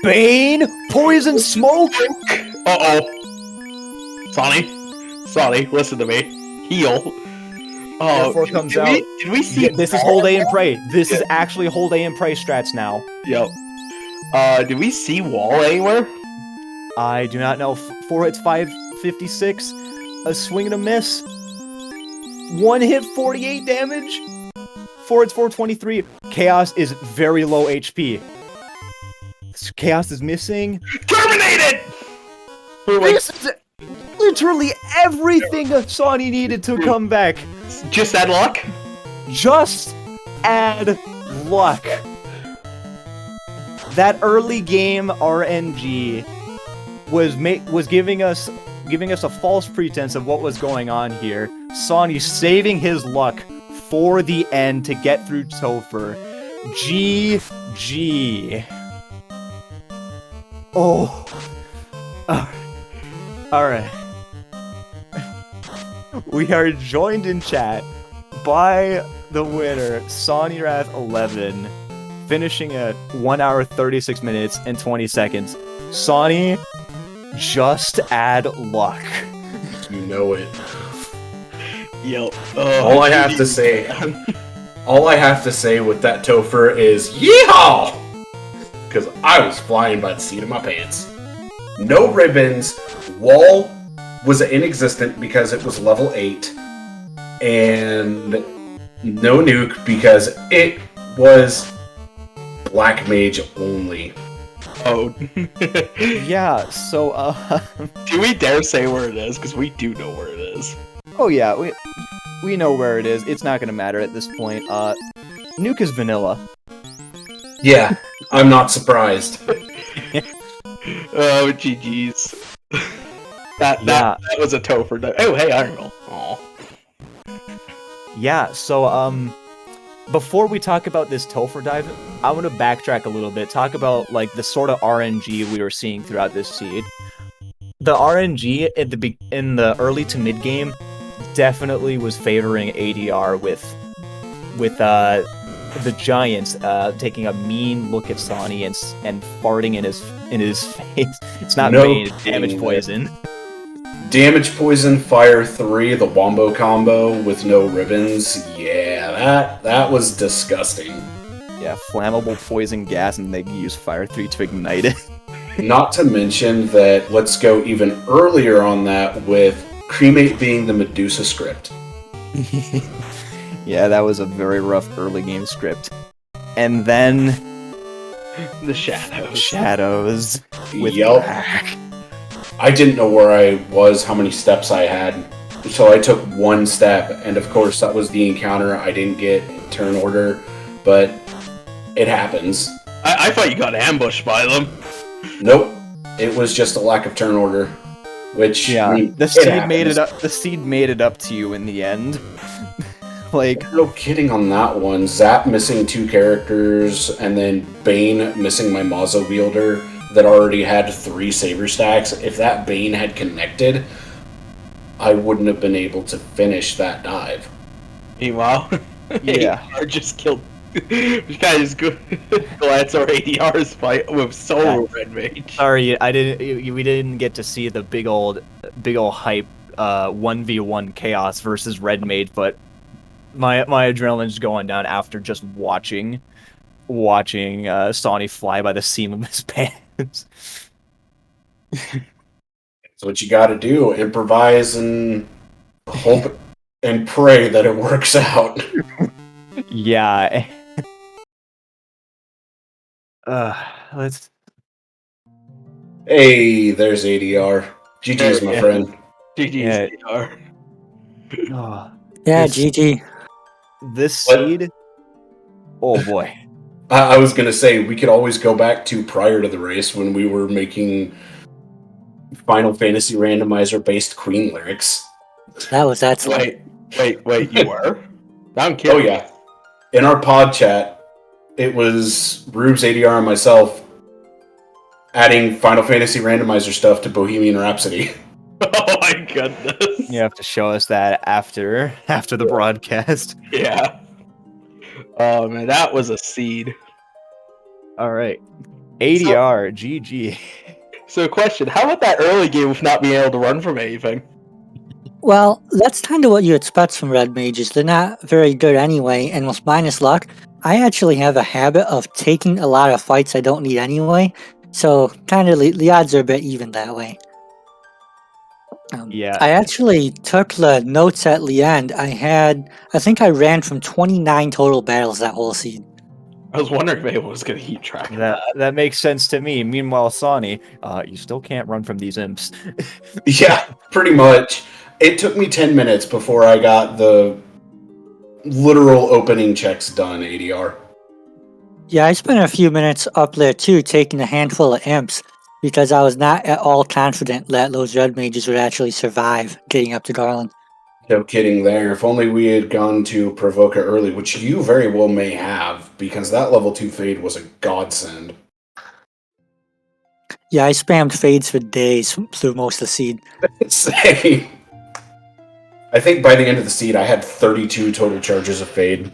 Bane! Poison smoke! Uh-oh. Sonny, listen to me. Heal. Oh, Therefore comes out. Did we see this is hold A and pray. This is actually hold A and pray strats now. Yep. Did we see wall anywhere? I do not know. 4 hits, 556. A swing and a miss. 1 hit, 48 damage. 4 hits, 423. Chaos is very low HP. Chaos is missing. Terminated! This is literally everything Sawny needed to come back. Just add luck? Just add luck. That early game RNG was giving us a false pretense of what was going on here. Sawny saving his luck for the end to get through Topher. GG. Oh. Alright. We are joined in chat by the winner, Sawneyrath11, finishing at 1 hour, 36 minutes, and 20 seconds. Sawny, just add luck. You know it. Yo. All I have to say with that Topher is yeehaw! Because I was flying by the seat of my pants. No ribbons. Wall was inexistent because it was level 8. And no nuke because it was black mage only. Oh. Yeah, so, Do we dare say where it is? Because we do know where it is. Oh yeah, we know where it is. It's not gonna matter at this point. Nuke is vanilla. Yeah, I'm not surprised. Oh, GG's. That was a Topher. Oh, hey, Iron Will. Aw. Yeah, so before we talk about this Topher dive, I want to backtrack a little bit, talk about like the sort of RNG we were seeing throughout this seed. The RNG at in the early to mid game definitely was favoring ADR with the Giants taking a mean look at Sonny and farting in his face. It's not No Bane, it's damage kidding, poison. Damage Poison Fire 3, the Wombo combo with no ribbons. Yeah, that was disgusting. Yeah, flammable poison gas, and they use Fire 3 to ignite it. Not to mention that, let's go even earlier on that with Cremate being the Medusa script. Yeah, that was a very rough early game script. And then The Shadows. Shadows with Yup. Rack. I didn't know where I was, how many steps I had, so I took one step, and of course that was the encounter. I didn't get turn order, but it happens. I thought you got ambushed by them. Nope, it was just a lack of turn order, which Yeah, I mean, the it seed made it happens. up. The seed made it up to you in the end. Like, No kidding on that one. Zap missing 2 characters, and then Bane missing my Mazo wielder that already had 3 saber stacks. If that Bane had connected, I wouldn't have been able to finish that dive. Meanwhile, Yeah. ADR just killed. This guy just glance over ADR's fight with Soul Red Mage. sorry, we didn't get to see the big old hype 1v1 chaos versus Red Mage, but my adrenaline's going down after just watching Sawney fly by the seam of his pants. So what you gotta do, improvise and hope and pray that it works out. Yeah. Let's. Hey, there's ADR. GG's, my Yeah. friend. GG's Yeah. ADR. Oh, Yeah, This- GG. this What? seed. Oh boy. I was gonna say, we could always go back to prior to the race when we were making Final Fantasy Randomizer based Queen lyrics. That was excellent. Wait, you were? I'm Oh kidding. yeah. In our pod chat, it was Rubes, ADR, and myself adding Final Fantasy Randomizer stuff to Bohemian Rhapsody. Oh my goodness. You have to show us that after the broadcast. Yeah. Oh man, that was a seed. All right. ADR, GG. So question, how about that early game with not being able to run from anything? Well, that's kind of what you expect from red mages. They're not very good anyway, and with minus luck, I actually have a habit of taking a lot of fights I don't need anyway, so kind of the odds are a bit even that way. Yeah. I actually took the notes at the end. I think I ran from 29 total battles that whole seed. I was wondering if anyone was going to keep track of that. That makes sense to me. Meanwhile, Sawney, you still can't run from these imps. Yeah, pretty much. It took me 10 minutes before I got the literal opening checks done, ADR. Yeah, I spent a few minutes up there too, taking a handful of imps, because I was not at all confident that those red mages would actually survive getting up to Garland. No kidding there. If only we had gone to Provoca early, which you very well may have, because that level 2 fade was a godsend. Yeah, I spammed fades for days through most of the seed. Say, I think by the end of the seed, I had 32 total charges of fade.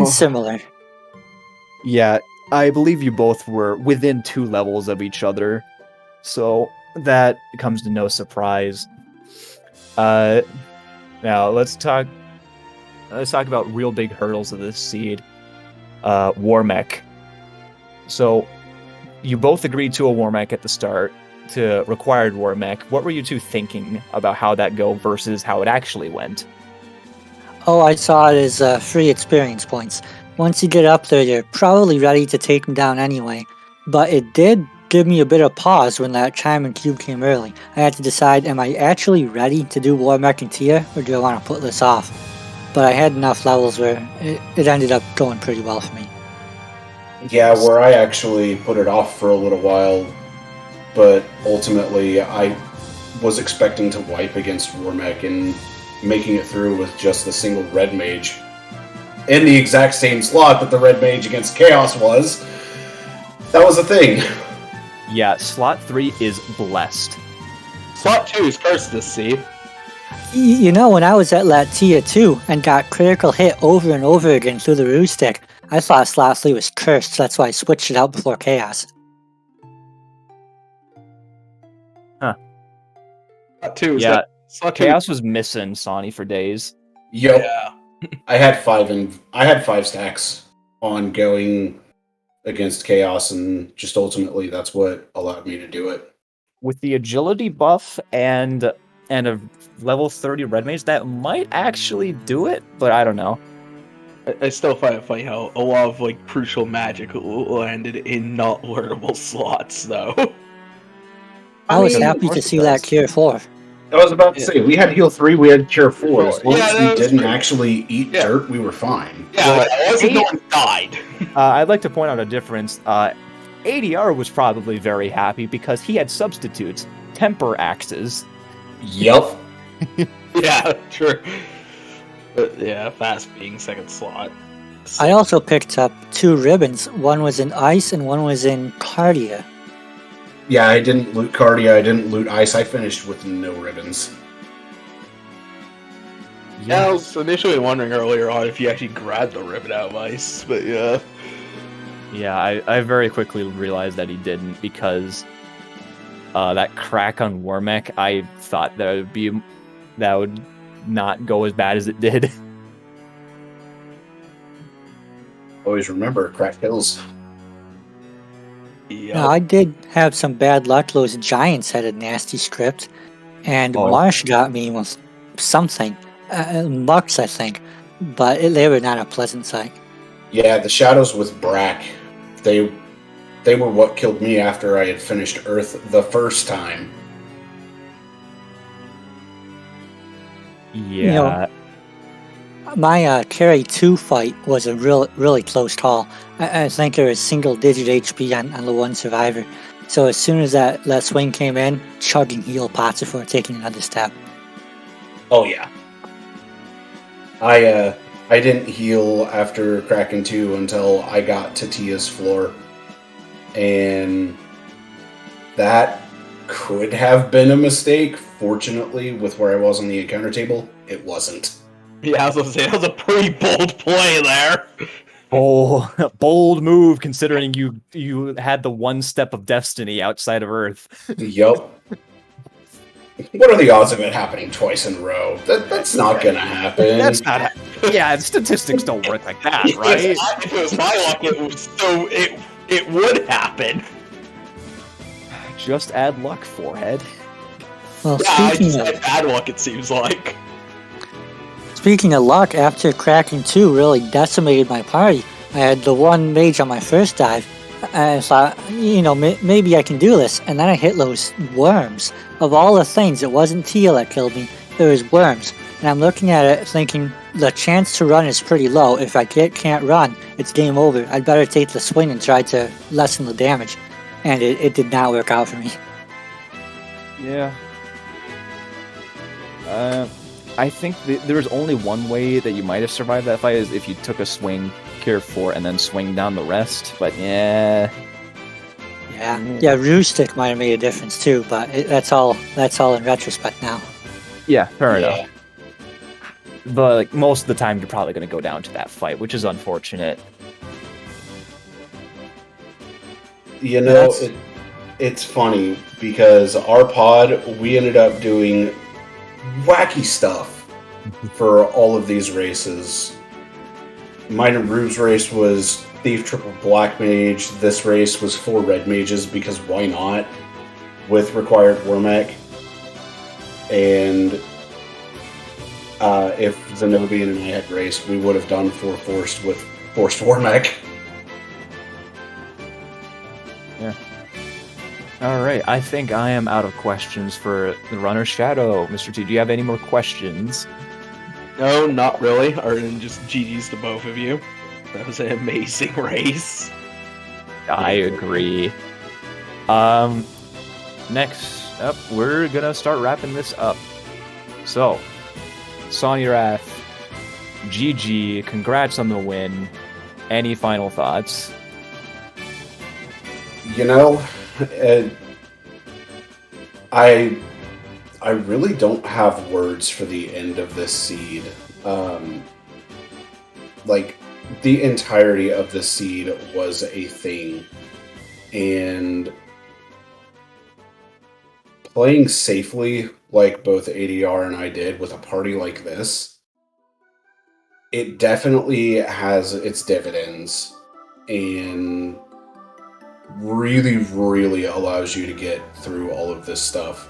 Similar. Yeah, I believe you both were within 2 levels of each other, so that comes to no surprise. Now let's talk about real big hurdles of this seed. WarMech. So you both agreed to a WarMech at the start, to required WarMech. What were you two thinking about how that go versus how it actually went? Oh, I saw it as free experience points. Once you get up there, you're probably ready to take them down anyway. But it did give me a bit of pause when that chime and cube came early. I had to decide, am I actually ready to do WarMech and Tia, or do I want to put this off? But I had enough levels where it ended up going pretty well for me. Yeah, where I actually put it off for a little while, but ultimately I was expecting to wipe against WarMech and making it through with just the single red mage in the exact same slot that the red mage against Chaos was. That was a thing. Yeah, slot 3 is blessed. Slot 2 is cursed this seed. You know, when I was at Latia 2 and got critical hit over and over again through the Rue Stick, I thought slot 3 was cursed, so that's why I switched it out before Chaos. Slot 2 is Yeah, slot 2. Chaos was missing Sawney for days. Yep. Yeah. I had 5 stacks on going against Chaos, and just ultimately that's what allowed me to do it. With the agility buff and a level 30 red mage, that might actually do it, but I don't know. I still find it funny how a lot of like crucial magic landed in not learnable slots, though. I was mean, happy to see that Cure 4. I was about to say, we had heal 3, we had cure 4. As long Yeah, as that we was didn't true. actually eat Yeah. dirt, we were fine. Yeah, But it wasn't no one died. I'd like to point out a difference. ADR was probably very happy because he had substitutes, temper axes. Yep. Yeah, sure. But yeah, fast being second slot. I also picked up 2 ribbons. One was in Ice and one was in Cardia. Yeah, I didn't loot Cardia, I didn't loot Ice, I finished with no ribbons. Yeah, I was initially wondering earlier on if you actually grabbed the ribbon out of Ice, but yeah. Yeah, I very quickly realized that he didn't because that crack on WarMech, I thought that would not go as bad as it did. Always remember, crack kills. Yeah. Now, I did have some bad luck. Those Giants had a nasty script, and Oh. Marsh got me with something. Lux, I think. But they were not a pleasant sight. Yeah, the shadows with Brack, they were what killed me after I had finished Earth the first time. Yeah. know, My Carry 2 fight was a really close call. I think there was single-digit HP on the one survivor. So as soon as that swing came in, chugging heal pots before taking another step. Oh yeah. I didn't heal after Kraken 2 until I got to Tia's floor. And that could have been a mistake. Fortunately, with where I was on the encounter table, it wasn't. Yeah, I was gonna say, that was a pretty bold play there. Oh, bold move considering you had the one step of destiny outside of Earth. Yup. What are the odds of it happening twice in a row? That's not gonna happen. That's not. Yeah, statistics don't work like that, right? If it was my luck, it would happen. Just add luck, forehead. Well, Yeah, I speaking just of had bad luck, it seems like. Speaking of luck, after Kraken 2 really decimated my party, I had the one mage on my first dive, and I thought, maybe I can do this, and then I hit those worms. Of all the things, it wasn't Tia that killed me, it was worms. And I'm looking at it thinking, the chance to run is pretty low. If I can't run, it's game over. I'd better take the swing and try to lessen the damage. And it did not work out for me. Yeah. I think there was only one way that you might have survived that fight is if you took a swing, cure 4, and then swing down the rest. But yeah. Yeah, Rue Stick might have made a difference too, but that's all in retrospect now. Yeah, fair enough. But like, most of the time, you're probably going to go down to that fight, which is unfortunate. You know, it's funny because our pod, we ended up doing wacky stuff for all of these races. Mine and Rube's race was Thief Triple Black Mage. This race was 4 Red Mages because why not? With required WarMech. And if Zenobian and I had raced, we would have done 4 Forced with Forced WarMech. Yeah. Alright, I think I am out of questions for the Runner Shadow. Mr. T, do you have any more questions? No, not really. Other than just GG's to both of you. That was an amazing race. I agree. Next up, we're gonna start wrapping this up. So, Sawneyrath, GG, congrats on the win. Any final thoughts? You know, I really don't have words for the end of this seed. Like, the entirety of the seed was a thing, and playing safely, like both ADR and I did, with a party like this, it definitely has its dividends, and really, really allows you to get through all of this stuff.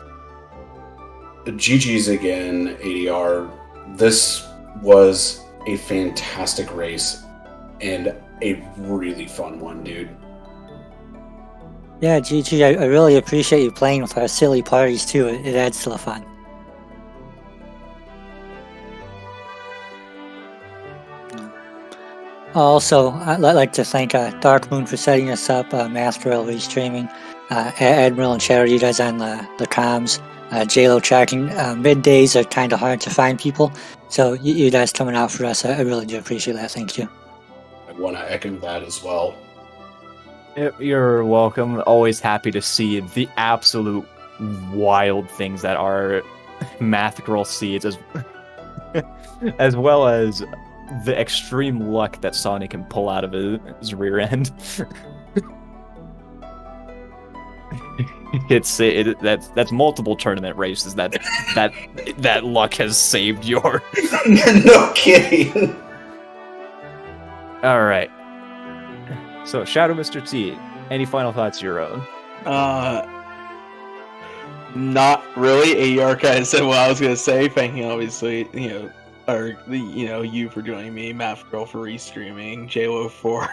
GG's again, ADR. This was a fantastic race and a really fun one, dude. Yeah, GG, I really appreciate you playing with our silly parties too. It adds to the fun. Also, I'd like to thank Dark Moon for setting us up, Masterel restreaming, Admiral and Shadow, you guys on the comms, JLo tracking. Middays are kind of hard to find people, so you guys coming out for us, I really do appreciate that. Thank you. I want to echo that as well. You're welcome. Always happy to see the absolute wild things that are Math Girl seeds, as well as the extreme luck that Sonic can pull out of his rear end. That's multiple tournament races that luck has saved your. No kidding. All right. So, Shadow Mr. T, any final thoughts of your own? Not really. AR kind of said what I was gonna say. Thanking obviously, you for joining me, Math Girl for restreaming, JLo for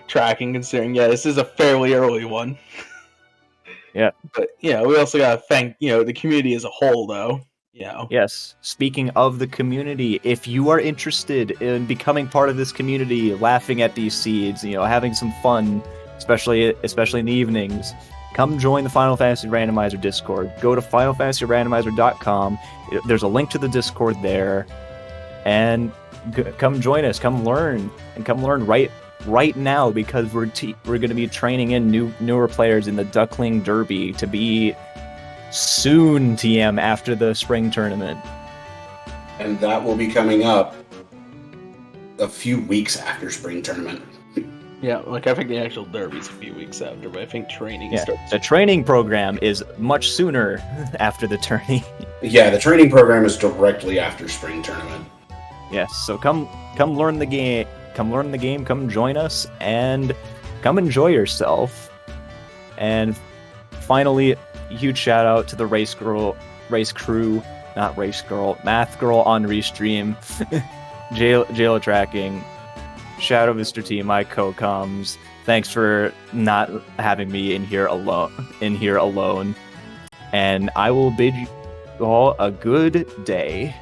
tracking. Considering, this is a fairly early one. Yeah. But we also gotta thank the community as a whole, though. Yes. Speaking of the community, if you are interested in becoming part of this community, laughing at these seeds, having some fun, especially in the evenings, come join the Final Fantasy Randomizer Discord. Go to FinalFantasyRandomizer.com. There's a link to the Discord there, and come join us. Come learn, and come learn right now, because we're going to be training in newer players in the Duckling Derby to be soon TM after the spring tournament. And that will be coming up a few weeks after spring tournament. Yeah, I think the actual derby's a few weeks after, but I think training starts. The training program is much sooner after the tourney. Yeah, the training program is directly after spring tournament. Yes, so come learn the game. Come join us and come enjoy yourself. And finally, huge shout out to the race crew, Math Girl on Restream, JLo tracking, Shadow Mr. T, my co-coms. Thanks for not having me in here alone. And I will bid you all a good day.